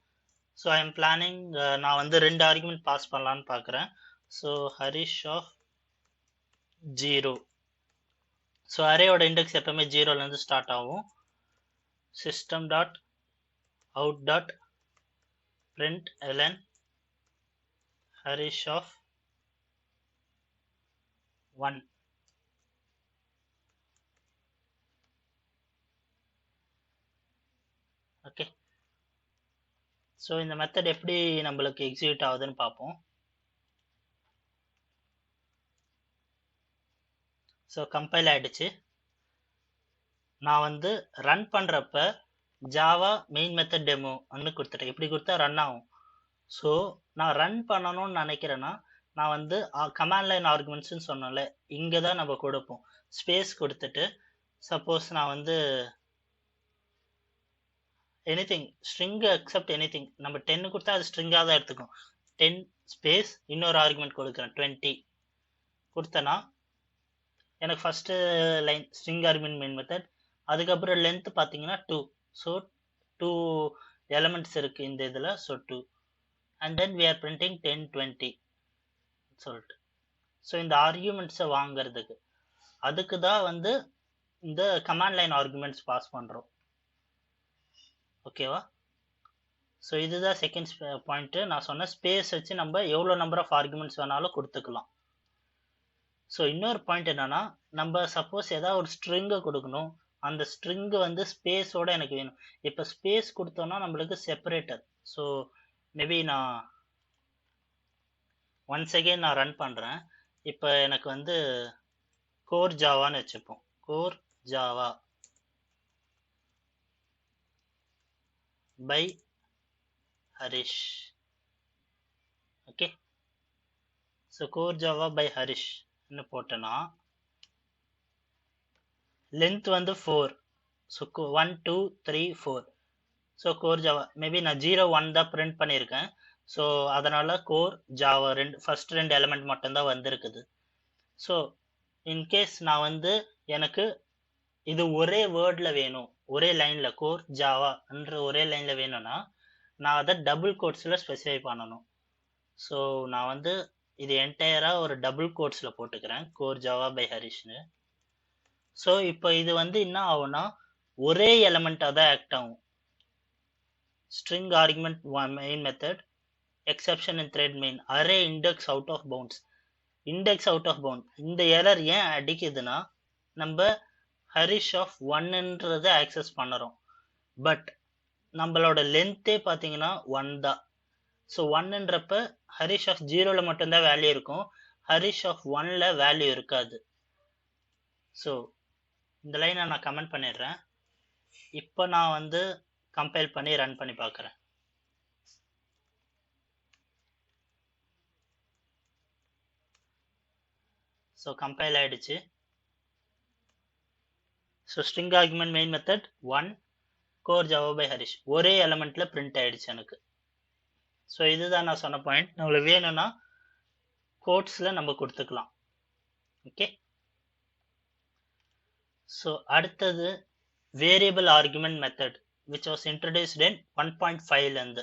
So I am planning நான் வந்து ரெண்டு ஆர்குமெண்ட் பாஸ் பண்ணலான்னு பார்க்குறேன். So Harish of 0. ஸோ அரேயோட இண்டெக்ஸ் எப்பவுமே 0லேருந்து ஸ்டார்ட் ஆகும். System dot out dot println Harish of 1. Okay, so இந்த மெத்தட் எப்படி நம்மளுக்கு எக்ஸிக்யூட் ஆகுதுன்னு பார்ப்போம். ஸோ கம்பைல் ஆகிடுச்சு. நான் வந்து ரன் பண்ணுறப்ப ஜாவா மெயின் மெத்தட் டெமோ வந்து கொடுத்துட்டேன். இப்படி கொடுத்தா ரன் ஆகும். ஸோ நான் ரன் பண்ணணும்னு நினைக்கிறேன்னா நான் வந்து கமாண்ட் லைன் ஆர்குமெண்ட்ஸ்னு சொன்னோம்ல, இங்கே தான் நம்ம கொடுப்போம். ஸ்பேஸ் கொடுத்துட்டு சப்போஸ் நான் வந்து எனிதிங் ஸ்ட்ரிங் எக்ஸப்ட் எனிதிங், நம்ம 10 கொடுத்தா அது ஸ்ட்ரிங்காக தான் எடுத்துக்கும். 10 ஸ்பேஸ் இன்னொரு ஆர்குமெண்ட் கொடுக்குறேன் 20 கொடுத்தேன்னா எனக்கு first line string argument main method, அதுக்கப்புறம் லென்த் பார்த்தீங்கன்னா 2. ஸோ 2 எலமெண்ட்ஸ் இருக்குது இந்த இதில். So 2 and then we are printing 10 20 சொல்லிட்டு. ஸோ இந்த ஆர்குமெண்ட்ஸை வாங்கிறதுக்கு அதுக்கு தான் வந்து இந்த கமாண்ட் லைன் ஆர்குமெண்ட்ஸ் பாஸ் பண்ணுறோம். ஓகேவா? ஸோ இதுதான் செகண்ட் பாயிண்ட்டு. நான் சொன்ன ஸ்பேஸ் வச்சு நம்ம எவ்வளோ நம்பர் ஆஃப் ஆர்குமெண்ட்ஸ் வேணாலும் கொடுத்துக்கலாம். ஸோ இன்னொரு பாயிண்ட் என்னன்னா, நம்ம சப்போஸ் ஏதாவது ஒரு ஸ்ட்ரிங்கை கொடுக்கணும், அந்த ஸ்ட்ரிங்கு வந்து ஸ்பேஸோட எனக்கு வேணும். இப்போ ஸ்பேஸ் கொடுத்தோம்னா நம்மளுக்கு செப்பரேட்டர். ஸோ மேபி நான் ஒன்ஸ் அகெயின் நான் ரன் பண்ணுறேன். இப்போ எனக்கு வந்து கோர் ஜாவான்னு வச்சுப்போம். Core Java by Harish. Okay, so core Java by ஹரிஷ்னு போட்டேன்னா லென்த் வந்து 4. So 1 2 3 4. So core Java maybe நான் 0 1 தான் பிரிண்ட் பண்ணியிருக்கேன். ஸோ அதனால் கோர் ஜாவா ஃபர்ஸ்ட் 2 எலிமெண்ட் மட்டும்தான் வந்திருக்குது. ஸோ இன்கேஸ் நான் வந்து எனக்கு இது ஒரே வேர்டில் வேணும், ஒரே லைனில் கோர் ஜாவான்ற ஒரே லைனில் வேணும்னா நான் அதை டபுள் கோட்ஸில் ஸ்பெசிஃபை பண்ணணும். ஸோ நான் வந்து இது என்டையராக ஒரு டபுள் கோட்ஸில் போட்டுக்கிறேன், கோர் ஜாவா பை ஹரிஷ்னு. ஸோ இப்போ இது வந்து என்ன ஆகும்னா ஒரே எலமெண்ட்டாக தான் ஆக்ட் ஆகும். string argument main method, exception in thread main, array index out of bounds. index out of bound இந்த எரர் ஏன் அடிக்குதுன்னா நம்ம ஹரிஷ் ஆஃப் 1ன்றதை ஆக்சஸ் பண்ணுறோம். பட் நம்மளோட லென்த்தே பார்த்தீங்கன்னா 1 தான். ஸோ 1ன்றப்ப ஹரிஷ் ஆஃப் 0ல் மட்டும்தான் வேல்யூ இருக்கும், ஹரிஷ் ஆஃப் 1ல் வேல்யூ இருக்காது. ஸோ இந்த லைனை நான் கமெண்ட் பண்ணிடுறேன். இப்போ நான் வந்து கம்பைல் பண்ணி ரன் பண்ணி பார்க்குறேன். ஸோ கம்பைல் ஆகிடுச்சு. So string argument main method 1 core Java by Harish ஒரே எலமெண்ட்டில் பிரிண்ட் ஆகிடுச்சு எனக்கு. ஸோ இதுதான் நான் சொன்ன பாயிண்ட். நம்மளுக்கு வேணும்னா கோட்ஸில் நம்ம கொடுத்துக்கலாம். ஓகே. ஸோ அடுத்தது variable argument method which was introduced in 1.5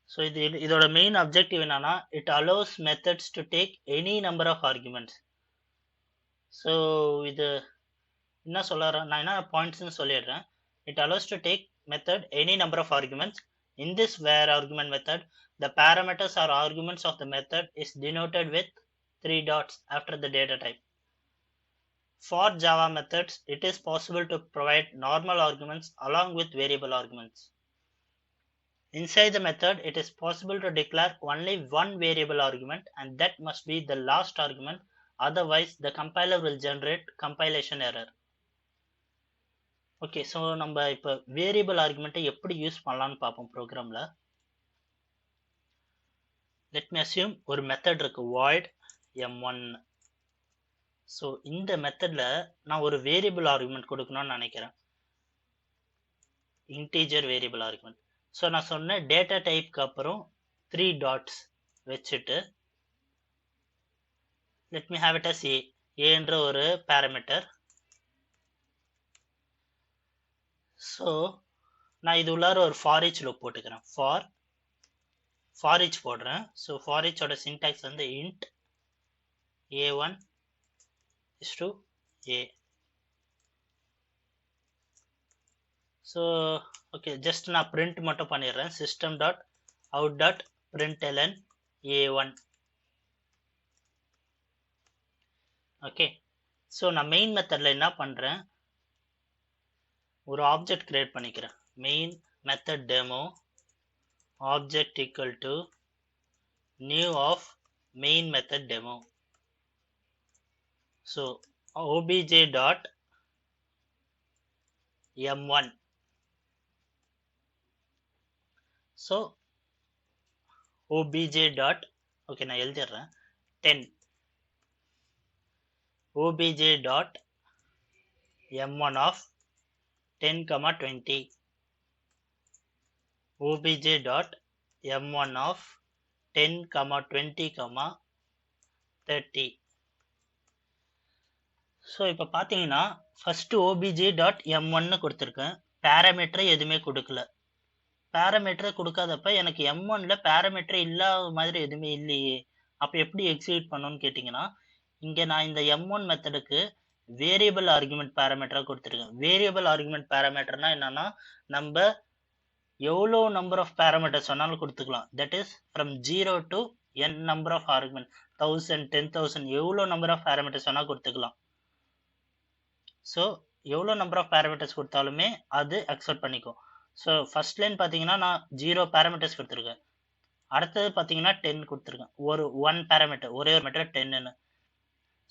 so இதோட மெயின் அப்ஜெக்டிவ் என்னன்னா it allows methods to take any number of arguments. So இது என்ன சொல்ல நான் என்ன பாயிண்ட்ஸ்னு சொல்லிடுறேன். It allows to take method any number of arguments. In this where argument method, the parameters or arguments of the method is denoted with 3 dots after the data type. For Java methods, it is possible to provide normal arguments along with variable arguments. Inside the method, it is possible to declare only one variable argument and that must be the last argument, otherwise the compiler will generate compilation error. Okay. So நம்ம இப்போ variable ஆர்குமெண்ட்டை எப்படி use பண்ணலான்னு பார்ப்போம் ப்ரோக்ராமில். Let me assume ஒரு method இருக்கு void m1. So இந்த மெத்தடில் நான் ஒரு வேரியபிள் ஆர்குமெண்ட் கொடுக்கணும்னு நினைக்கிறேன், இன்டீஜர் வேரியபிள் ஆர்குமெண்ட். ஸோ நான் சொன்ன டேட்டா டைப்க்கு அப்புறம் 3 டாட்ஸ் வச்சுட்டு let me have it as ஏன்ற ஒரு பேராமீட்டர். ஸோ நான் இது உள்ளார ஒரு ஃபார் ஈச் லூப் போட்டுக்கிறேன், ஃபார் ஈச் போடுறேன். ஸோ ஃபார் ஈச்சோட சின்டாக்ஸ் வந்து int a1 is to a. So okay, just நான் பிரிண்ட் மட்டும் பண்ணிடுறேன், system dot out dot println a1. Okay. So நான் மெயின் மெத்தடில் என்ன பண்ணுறேன், ஒரு ஆப்ஜெக்ட் கிரியேட் பண்ணிக்கிறேன், main method demo object equal to new of main method demo. So obj dot m1. So obj dot okay நான் எழுதிடுறேன் 10 obj dot m1 of 10, 20 obj dot m1 of 10, 20, 30. ஸோ இப்போ பார்த்தீங்கன்னா ஃபஸ்ட்டு obj டாட் m1 கொடுத்துருக்கேன், பேராமீட்டரை எதுவுமே கொடுக்கல. பேராமீட்டரை கொடுக்காதப்ப எனக்கு m1ல parameter இல்லாத மாதிரி எதுவுமே இல்லையே, அப்போ எப்படி எக்ஸிக்யூட் பண்ணணும்னு கேட்டிங்கன்னா இங்கே நான் இந்த m1 மெத்தடுக்கு வேரியபிள் ஆர்குமெண்ட் பேராமீட்டராக கொடுத்துருக்கேன். வேரியபிள் ஆர்குமெண்ட் பேராமீட்டர்னா என்னன்னா நம்ம எவ்வளோ நம்பர் ஆஃப் பேராமீட்டர்ஸ் வேணாலும் கொடுத்துக்கலாம். That is from 0 to n number of argument, 1000, 10,000 எவ்வளோ நம்பர் ஆஃப் பேராமீட்டர்ஸ் வேணால் கொடுத்துக்கலாம். ஸோ எவ்வளோ நம்பர் ஆஃப் பேராமீட்டர்ஸ் கொடுத்தாலுமே அது அக்செப்ட் பண்ணிக்கும். ஸோ ஃபர்ஸ்ட் லைன் பார்த்தீங்கன்னா நான் 0 பேராமீட்டர்ஸ் கொடுத்துருக்கேன், அடுத்தது பார்த்தீங்கன்னா 10 கொடுத்துருக்கேன், ஒரு 1 பேராமீட்டர், ஒரே ஒரு மீட்டர் 10ன்னு.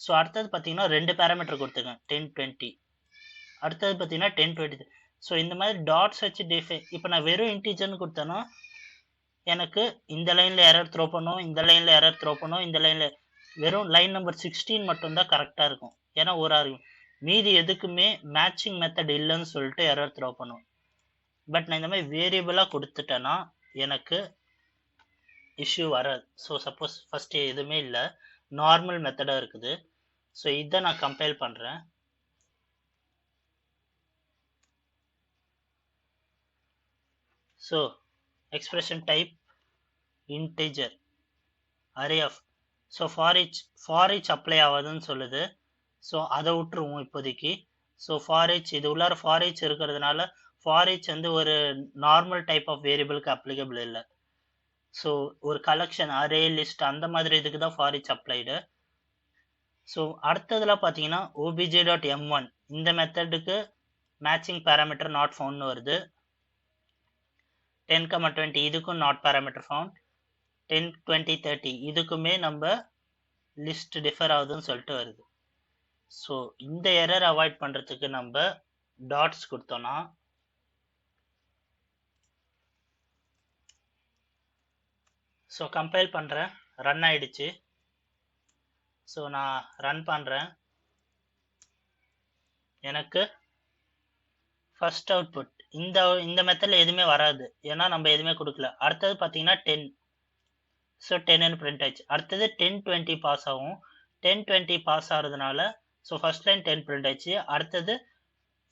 ஸோ அடுத்தது பார்த்தீங்கன்னா 2 பேராமீட்டர் கொடுத்துருக்கேன், 10, 20. அடுத்தது பார்த்தீங்கன்னா 10, 20. ஸோ இந்த மாதிரி டாட்ஸ் வச்சு இப்போ நான் வெறும் இன்டீஜர்னு கொடுத்தேன்னா எனக்கு இந்த லைனில் எரர் த்ரோ பண்ணும், இந்த லைனில் எரர் த்ரோ பண்ணும், இந்த லைனில் வெறும் லைன் நம்பர் 16 மட்டும்தான் கரெக்டாக இருக்கும். ஏன்னா ஒரு ஆர்குமெண்ட் மீதி எதுக்குமே மேட்சிங் மெத்தட் இல்லைன்னு சொல்லிட்டு எரர் த்ரோ பண்ணும். பட் நான் இந்த மாதிரி வேரியபிளாக கொடுத்துட்டேன்னா எனக்கு இஷ்யூ வராது. ஸோ சப்போஸ் ஃபஸ்ட்டு எதுவுமே இல்லை, நார்மல் மெத்தடாக இருக்குது. ஸோ இதை நான் கம்பைல் பண்ணுறேன். So expression type integer array of. So for each apply ஆகாதுன்னு சொல்லுது. ஸோ அதை விட்டுருவோம் இப்போதைக்கு. ஸோ ஃபார் ஈச் இது உள்ளார ஃபார் ஈச் இருக்கிறதுனால ஃபார் ஈச் வந்து ஒரு நார்மல் டைப் ஆஃப் வேரியபிளுக்கு அப்ளிகபிள் இல்லை. ஸோ ஒரு கலெக்ஷன் அரே லிஸ்ட் அந்த மாதிரி இதுக்கு தான் ஃபார் ஈச் அப்ளைடு. ஸோ அடுத்ததுல பார்த்தீங்கன்னா obj.m1 இந்த மெத்தடுக்கு மேட்சிங் பேராமீட்டர் நாட் ஃபவுண்ட்னு வருது. 10,20 இதுக்கும் நாட் பேராமீட்டர் ஃபவுண்ட். 10, 20, 30 இதுக்குமே நம்ம லிஸ்ட் டிஃபர் ஆகுதுன்னு சொல்லிட்டு வருது. ஸோ இந்த எரர் அவாய்ட் பண்ணுறதுக்கு நம்ம டாட்ஸ் கொடுத்தோன்னா ஸோ கம்பைல் பண்ணுறேன், ரன் ஆயிடுச்சு. ஸோ நான் ரன் பண்ணுறேன். எனக்கு ஃபர்ஸ்ட் அவுட்புட் இந்த மெத்தடில் எதுவுமே வராது, ஏன்னா நம்ம எதுவுமே கொடுக்கல. அடுத்தது பார்த்தீங்கன்னா 10. ஸோ 10ன்னு பிரிண்ட் ஆயிடுச்சு. அடுத்தது 10, 20 பாஸ் ஆகும். 10, 20 பாஸ் ஆகிறதுனால ஸோ ஃபர்ஸ்ட் லைன் 10 பிரிண்ட் ஆயிடுச்சு. அடுத்தது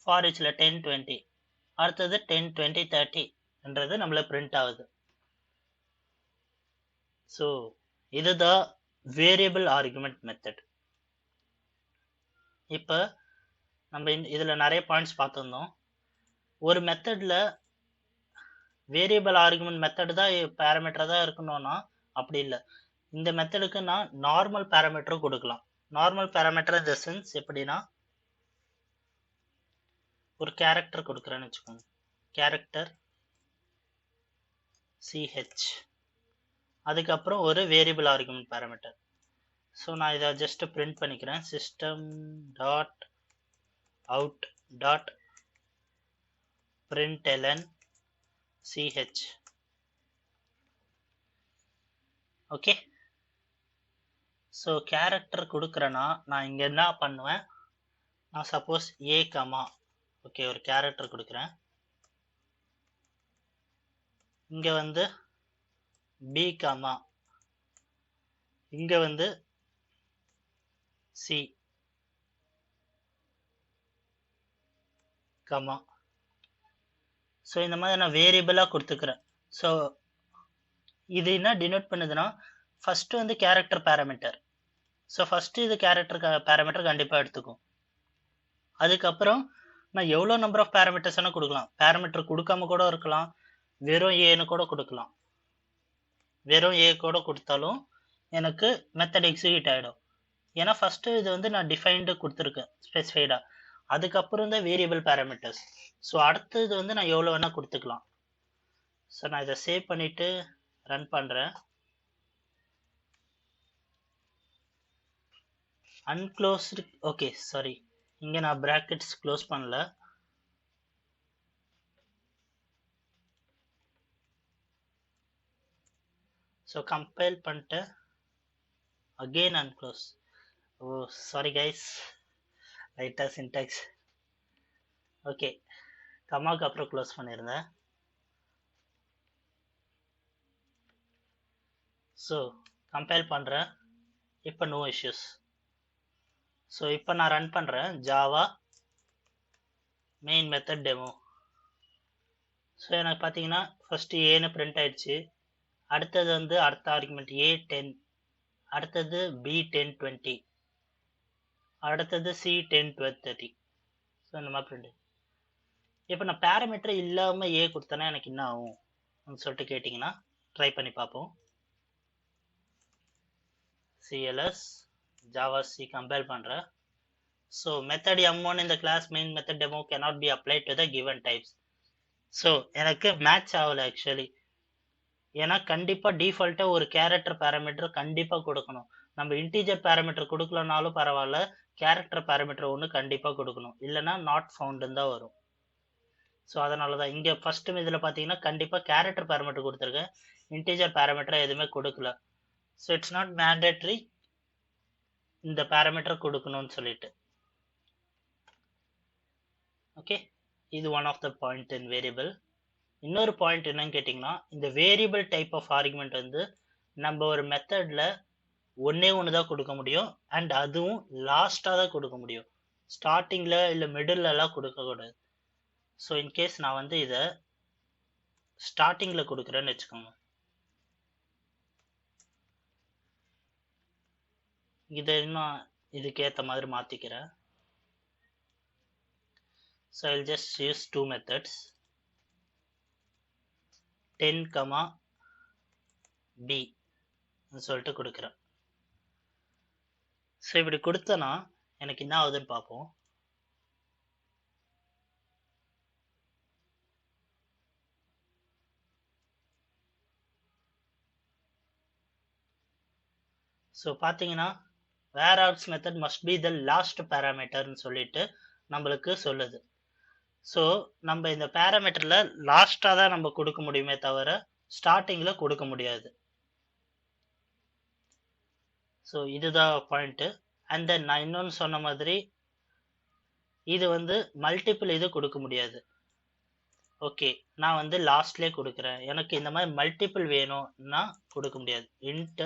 ஃபார் ஈச்சில் 10, 20, அடுத்தது 10, 20, 30ன்றது நம்மள பிரிண்ட் ஆகுது. ஸோ இதுதான் வேரியபிள் ஆர்குமெண்ட் மெத்தட். இப்போ நம்ம இதில் நிறைய பாயிண்ட்ஸ் பார்த்துருந்தோம். ஒரு மெத்தடில் வேரியபிள் ஆர்குமெண்ட் மெத்தட் தான் பேராமீட்டர் தான் இருக்கணும்னா அப்படி இல்லை. இந்த மெத்தடுக்கு நான் நார்மல் பேராமீட்டரும் கொடுக்கலாம். நார்மல் பேராமீட்டர் இந்த சென்ஸ் எப்படின்னா, ஒரு கேரக்டர் கொடுக்குறேன்னு வச்சுக்கோங்க, கேரக்டர் CH, அதுக்கப்புறம் ஒரு வேரியபிள் ஆர்குமெண்ட் பேராமீட்டர். ஸோ நான் இதை ஜஸ்ட் பிரிண்ட் பண்ணிக்கிறேன். system dot out dot println CH. Okay. So character கொடுக்குறேன்னா நான் இங்கே என்ன பண்ணுவேன், நான் சப்போஸ் A, ஓகே ஒரு கேரக்டர் கொடுக்குறேன். இங்கே வந்து B, இங்கே வந்து C, ஸோ இந்த மாதிரி நான் வேரியபிளாக கொடுத்துக்கிறேன். ஸோ இது என்ன டினோட் பண்ணுதுன்னா, ஃபஸ்ட்டு வந்து கேரக்டர் பேராமீட்டர். ஸோ ஃபஸ்ட்டு இது கேரக்டர் பேராமீட்டர் கண்டிப்பாக எடுத்துக்கும். அதுக்கப்புறம் நான் எவ்வளோ நம்பர் ஆஃப் பேராமீட்டர்ஸ் வேணால் கொடுக்கலாம். பேராமீட்டர் கொடுக்காம கூட இருக்கலாம், வெறும் ஏன்னு கூட கொடுக்கலாம். வெறும் ஏ கூட கொடுத்தாலும் எனக்கு மெத்தட் எக்ஸிக்யூட் ஆகிடும். ஏன்னா ஃபஸ்ட்டு இது வந்து நான் டிஃபைன்டு கொடுத்துருக்கேன் ஸ்பெசிஃபைடாக. அதுக்கப்புறம் தான் வேரியபிள் பேராமீட்டர்ஸ். ஸோ அடுத்தது வந்து நான் எவ்வளோ வேணால் கொடுத்துக்கலாம். ஸோ நான் இதை சேவ் பண்ணிவிட்டு ரன் பண்ணுறேன். அன்க்ளோஸ்டு, ஓகே சாரி, இங்கே நான் ப்ராக்கெட்ஸ் க்ளோஸ் பண்ணல. ஸோ கம்பைல் பண்ணிட்டு அகெயின் அன்க்ளோஸ். ஓ சாரி கைஸ், ரைட்டாக சின்டாக்ஸ். ஓகே, கமாக்கு அப்புறம் க்ளோஸ் பண்ணியிருந்தேன். ஸோ கம்பைல் பண்ணுறேன். இப்போ நோ இஷ்யூஸ். ஸோ இப்போ நான் ரன் பண்ணுறேன் Java main method demo. So எனக்கு பார்த்தீங்கன்னா ஃபஸ்ட்டு ஏன்னு பிரிண்ட் ஆயிடுச்சு. அடுத்தது வந்து அடுத்த ஆர்குமெண்ட் A10, அடுத்தது B10, 20, அடுத்தது C10, 12, 30. ஸோ இந்த மாதிரி பிரிண்ட். இப்போ நான் பேராமீட்டர் இல்லாமல் ஏ கொடுத்தேன்னா எனக்கு என்ன ஆகும் சொல்லிட்டு கேட்டிங்கன்னா ட்ரை பண்ணி பார்ப்போம். CLS Java C கம்பைல் பண்ணுறேன். So method M1 in the class main method demo cannot be applied to the given types. So எனக்கு மேட்ச் ஆகலை ஆக்சுவலி. ஏன்னா கண்டிப்பாக டிஃபால்ட்டாக ஒரு கேரக்டர் பேராமீட்டர் கண்டிப்பாக கொடுக்கணும். நம்ம இன்டீஜர் பேராமீட்டர் கொடுக்கலனாலும் பரவாயில்ல, கேரக்டர் பேராமீட்டர் ஒன்று கண்டிப்பாக கொடுக்கணும், இல்லைனா நாட் ஃபவுண்டுன்னு தான் வரும். ஸோ அதனால தான் இங்கே ஃபஸ்ட்டு இதில் பார்த்தீங்கன்னா கண்டிப்பாக கேரக்டர் பேராமீட்டர் கொடுத்துருக்கேன், இன்டீஜர் பேராமீட்டர் எதுவுமே கொடுக்கல. ஸோ இட்ஸ் நாட் மேண்டேட்ரி இந்த பேராமீட்டர் கொடுக்கணும்னு சொல்லிட்டு. ஓகே, இது one of the point in variable. இன்னொரு பாயிண்ட் என்னன்னு கேட்டிங்கன்னா, இந்த வேரியபிள் டைப் ஆஃப் ஆர்குமெண்ட் வந்து நம்ம ஒரு மெத்தடில் ஒன்றே ஒன்று தான் கொடுக்க முடியும், அண்ட் அதுவும் லாஸ்ட்டாக தான் கொடுக்க முடியும். ஸ்டார்டிங்கில் இல்லை மிடில்லலாம் கொடுக்கக்கூடாது. ஸோ இன்கேஸ் நான் வந்து இதை ஸ்டார்டிங்கில் கொடுக்குறேன்னு வச்சுக்கோங்க. இதை இன்னும் இதுக்கு ஏற்ற மாதிரி மாற்றிக்கிறேன். So I'll just use two methods, 10, b சொல்லிட்டு கொடுக்குறேன். ஸோ இப்படி கொடுத்தனா எனக்கு என்ன ஆகுதுன்னு பார்ப்போம். ஸோ பார்த்தீங்கன்னா whereas method must be the last parameterன்னு சொல்லிட்டு நம்மளுக்கு சொல்லுது. ஸோ நம்ம இந்த பேராமீட்டரில் லாஸ்ட்டாக தான் நம்ம கொடுக்க முடியுமே தவிர ஸ்டார்டிங்கில் கொடுக்க முடியாது. ஸோ இதுதான் பாயிண்ட்டு. அண்ட் தென் நான் இன்னொன்று சொன்ன மாதிரி இது வந்து மல்டிபிள் இது கொடுக்க முடியாது. ஓகே, நான் வந்து லாஸ்ட்லேயே கொடுக்குறேன், எனக்கு இந்த மாதிரி மல்டிபிள் வேணும்னா கொடுக்க முடியாது. Int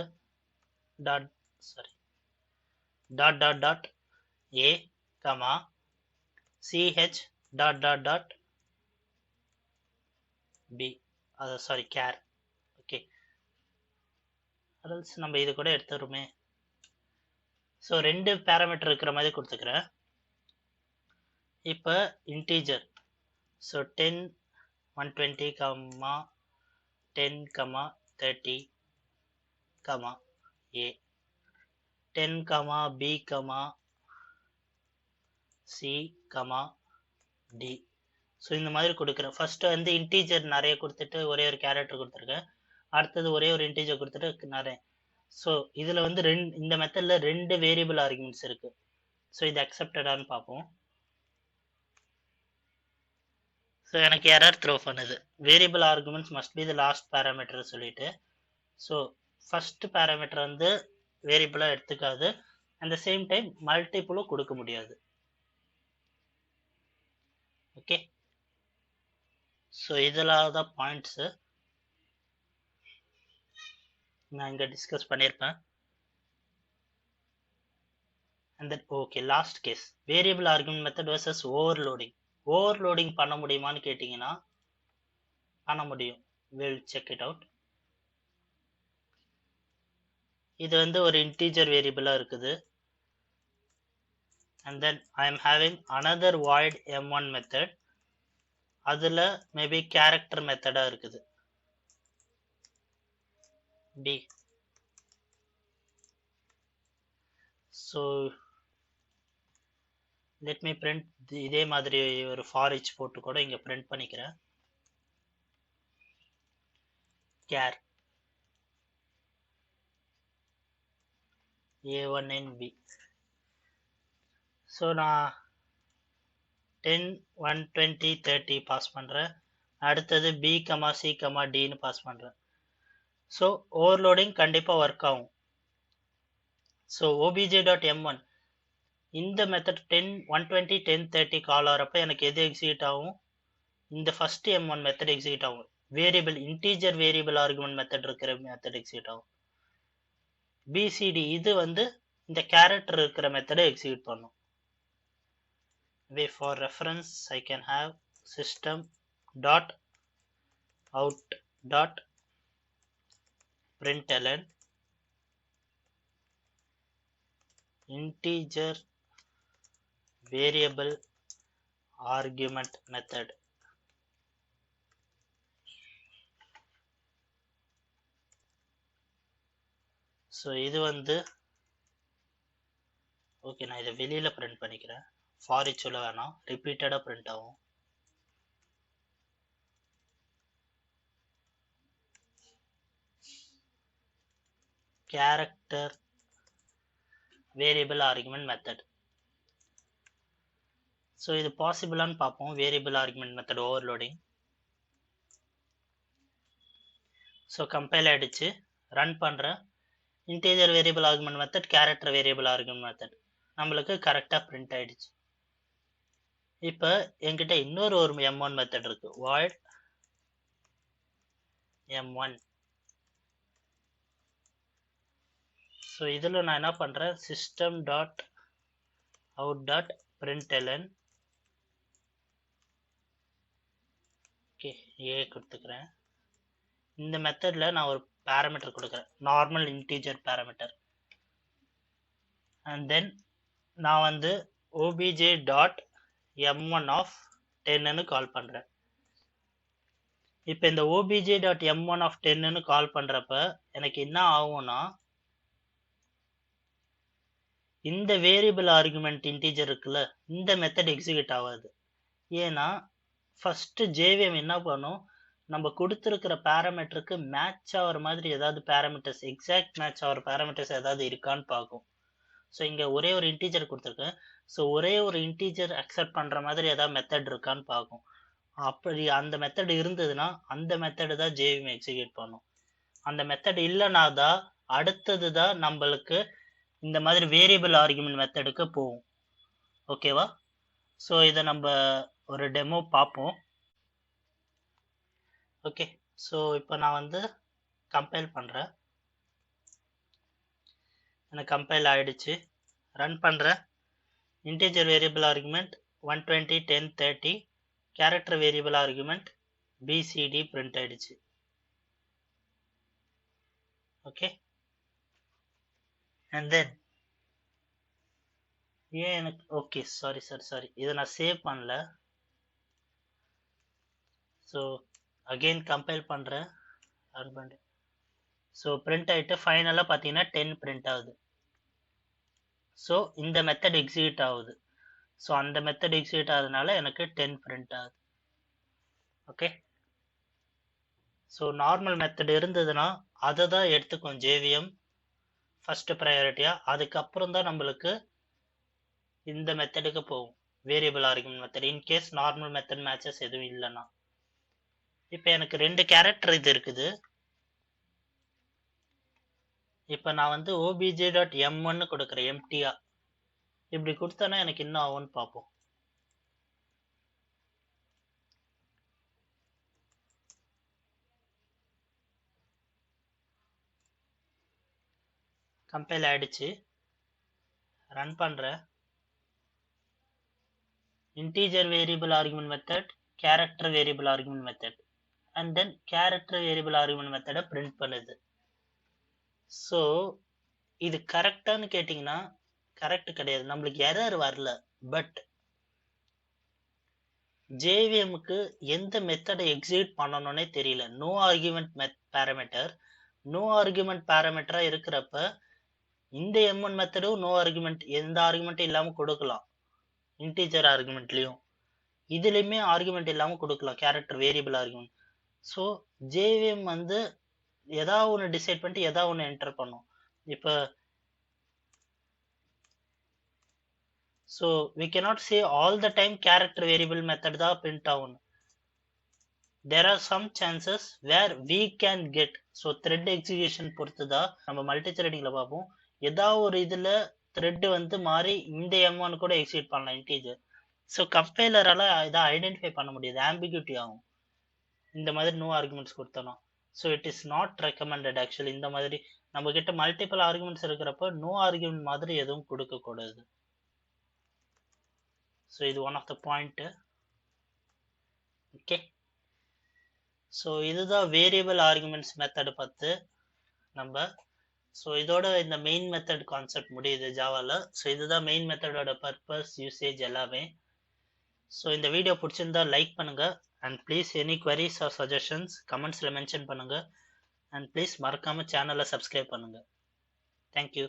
dot sorry dot dot dot A comma CH dot dot dot B, அது சாரி கேர். ஓகே, அதல்ஸ் நம்ம இது கூட எடுத்துருமே. ஸோ ரெண்டு பேராமீட்டர் இருக்கிற மாதிரி கொடுத்துக்கிறேன். இப்போ integer, so 10, 120, 10, 30, a, 10, b, c, d. So இந்த மாதிரி கொடுக்குறேன். ஃபர்ஸ்ட் வந்து இன்டீஜர் நிறைய கொடுத்துட்டு ஒரே ஒரு கேரக்டர் கொடுத்துருக்கேன். அடுத்தது ஒரே ஒரு இன்டீஜர் கொடுத்துட்டு நிறைய. ஸோ இதில் வந்து இந்த மெத்தடில் ரெண்டு வேரியபிள் ஆர்குமெண்ட்ஸ் இருக்கு. ஸோ இது அக்செப்டடான்னு பார்ப்போம். ஸோ எனக்கு எரர் த்ரோ பண்ணுது, variable arguments must be the last parameter சொல்லிட்டு. ஸோ ஃபர்ஸ்ட் பேராமீட்டர் வந்து வேரியபிளாக எடுத்துக்காது, அட் த சேம் டைம் மல்டிபிளும் கொடுக்க முடியாது. ஓகே, ஸோ இதெல்லாம் தான் பாயிண்ட்ஸு நான் இங்கே டிஸ்கஸ் பண்ணியிருப்பேன். And then okay, last case variable argument method versus overloading. Overloading பண்ண முடியுமான்னு கேட்டிங்கன்னா பண்ண முடியும். Will check it out. இது வந்து ஒரு இன்டீஜர் வேரியபிளாக இருக்குது. And then I am having another void m1 method, அதில் மேபி கேரக்டர் மெத்தடாக இருக்குது b. So let me print. இதே மாதிரி ஒரு ஃபார் ஈச் போட்டு கூட இங்கே பிரிண்ட் பண்ணிக்கிறேன். Care a1 in b. So நான் 10, 120, 30 பாஸ் பண்ணுறேன். அடுத்தது b, c, dன்னு பாஸ் பண்ணுறேன். ஸோ ஓவர்லோடிங் கண்டிப்பாக ஒர்க் ஆகும். ஸோ obj.m1 இந்த மெத்தட் 10, 120, 10, 30 கால் ஆகிறப்ப எனக்கு எது எக்ஸிக்யூட் ஆகும்? இந்த ஃபர்ஸ்ட் m1 மெத்தட் எக்ஸிக்யூட் ஆகும். Variable integer variable argument method இருக்கிற மெத்தட் எக்ஸிக்யூட் ஆகும். bcd இது வந்து இந்த கேரக்டர் இருக்கிற மெத்தடை எக்ஸிக்யூட் பண்ணும். For reference I can have system dot out dot println integer variable argument method. So இது வந்து ஓகே, நான் இதை வெளியில் பிரிண்ட் பண்ணிக்கிறேன். ஃபார் ஈச்சில் வேணாம், ரிப்பீட்டடாக பிரிண்ட் ஆகும். Character variable argument method. So இது பாசிபிளான்னு பார்ப்போம். Variable argument method overloading. So compile ஆகிடுச்சு, ரன் பண்ணுறேன். Integer variable argument method, character variable argument method நம்மளுக்கு கரெக்டாக பிரிண்ட் ஆகிடுச்சு. இப்போ என்கிட்ட இன்னொரு m1 மெத்தட் இருக்கு, void m1. ஸோ இதில் நான் என்ன பண்ணுறேன், system dot out dot println okay A கொடுத்துக்கிறேன். இந்த மெத்தடில் நான் ஒரு பேராமீட்டர் கொடுக்குறேன், normal integer parameter. And then நான் வந்து obj டாட் m1 ஆஃப் 10ன்னு கால் பண்ணுறேன். இப்போ இந்த obj டாட் m1 ஆஃப் 10ன்னு கால் பண்ணுறப்ப எனக்கு என்ன ஆகும்னா, இந்த வேரியபிள் ஆர்குமெண்ட் இன்டீஜர் இருக்குல்ல, இந்த மெத்தட் எக்ஸிக்யூட் ஆகாது. ஏன்னா ஃபர்ஸ்ட் ஜேவிஎம் என்ன பண்ணும், நம்ம கொடுத்துருக்கிற பேராமீட்டருக்கு மேட்ச் ஆகிற மாதிரி ஏதாவது பேராமீட்டர்ஸ், எக்ஸாக்ட் மேட்ச் ஆகிற பேராமீட்டர்ஸ் ஏதாவது இருக்கான்னு பார்க்கும். ஸோ இங்கே ஒரே ஒரு இன்டீஜர் கொடுத்துருக்கேன். ஸோ ஒரே ஒரு இன்டீஜர் அக்செப்ட் பண்ணுற மாதிரி ஏதாவது மெத்தட் இருக்கான்னு பார்க்கும். அப்படி அந்த மெத்தட் இருந்ததுன்னா அந்த மெத்தடு தான் ஜேவிஎம் எக்ஸிக்யூட் பண்ணும். அந்த மெத்தட் இல்லைனா தான் அடுத்தது தான் நம்மளுக்கு இந்த மாதிரி வேரியபிள் ஆர்குமெண்ட் மெத்தடுக்கு போகும். ஓகேவா? ஸோ இதை நம்ம ஒரு டெமோ பார்ப்போம். ஓகே, ஸோ இப்போ நான் வந்து கம்பைல் பண்ணுறேன். எனக்கு கம்பைல் ஆகிடுச்சு. ரன் பண்ணுறேன். Integer variable argument 120 10 30, character variable argument BCD print ஆகிடுச்சு. ஓகே, அண்ட் தென் ஏன் எனக்கு ஓகே சாரி இதை நான் சேவ் பண்ணல. ஸோ அகெயின் கம்பைல் பண்ணுறேன். ஸோ பிரிண்ட் ஆகிட்டு ஃபைனலாக பார்த்தீங்கன்னா 10 பிரிண்ட் ஆகுது. ஸோ இந்த மெத்தட் எக்ஸிக்யூட் ஆகுது. ஸோ அந்த மெத்தட் எக்ஸிக்யூட் ஆகுதுனால எனக்கு 10 பிரிண்ட் ஆகுது. ஓகே, ஸோ நார்மல் மெத்தட் இருந்ததுன்னா அதை தான் எடுத்துக்கும் ஜேவிஎம் ஃபர்ஸ்ட் ப்ரையாரிட்டியாக. அதுக்கப்புறம் தான் நம்மளுக்கு இந்த மெத்தடுக்கு போகும், variable argument method, in case normal method matches எதுவும் இல்லைன்னா. இப்போ எனக்கு 2 கேரக்டர் இது இருக்குது. இப்போ நான் வந்து obj டாட் m1 கொடுக்குறேன் எம்டியா. இப்படி கொடுத்தேன்னா எனக்கு என்ன ஆகும்னு பார்ப்போம். கம்பைல் ஆயிடுச்சு. ரன் பண்ணுறேன். Integer variable argument method, character variable argument method, and then character variable argument மெத்தடை பிரிண்ட் பண்ணுது. ஸோ இது கரெக்டானு கேட்டிங்கன்னா கரெக்ட் கிடையாது, நம்மளுக்கு எரர் வரல. பட் ஜேவிஎம்க்கு எந்த மெத்தடை எக்ஸிக்யூட் பண்ணணும்னே தெரியல. No argument parameter, no argument பேராமீட்டரா இருக்கிறப்ப இந்த m1 மெத்தடும் நோ ஆர்குமெண்ட், எந்த ஆர்குமெண்ட்டும் இல்லாமல் கொடுக்கலாம். இன்டீஜர் ஆர்குமெண்ட்லையும் இதுலையுமே ஆர்குமெண்ட் இல்லாமல் கொடுக்கலாம், character variable argument. So JVM வந்து ஏதாவது ஒன்று டிசைட் பண்ணிட்டு ஏதாவது ஒன்று என்டர் பண்ணும். இப்போ so we cannot say all the time character variable method தான் print ஆகும். there are some chances where we can get, so thread execution பொறுத்து தான் நம்ம மல்டி த்ரெடிங்கில் பார்ப்போம். ஏதாவது ஒரு இதில் த்ரெட் வந்து மாறி இந்த m1 கூட எக்ஸிக்யூட் பண்ணலாம் இன்டீஜர். ஸோ கம்பைலரால் இதை ஐடென்டிஃபை பண்ண முடியாது, ஆம்பிகுட்டி ஆகும் இந்த மாதிரி நோ ஆர்குமெண்ட்ஸ் கொடுத்தோன்னா. So it is not recommended actually. இந்த மாதிரி நம்ம கிட்ட மல்டிபிள் ஆர்குமெண்ட்ஸ் இருக்கிறப்ப நோ ஆர்குமெண்ட் மாதிரி எதுவும் கொடுக்கக்கூடாது. ஸோ இது one of the point. Okay, so இதுதான் வேரியபிள் ஆர்குமெண்ட்ஸ் மெத்தட் பார்த்து நம்ம. ஸோ இதோட இந்த மெயின் மெத்தட் கான்செப்ட் முடியுது ஜாவாவில். ஸோ இதுதான் மெயின் மெத்தடோட பர்பஸ், யூசேஜ் எல்லாமே. ஸோ இந்த வீடியோ பிடிச்சிருந்தா லைக் பண்ணுங்கள். And please any queries or suggestions கமெண்ட்ஸில் மென்ஷன் பண்ணுங்கள். அண்ட் ப்ளீஸ் மறக்காமல் சேனலை சப்ஸ்கிரைப் பண்ணுங்கள். தேங்க்யூ.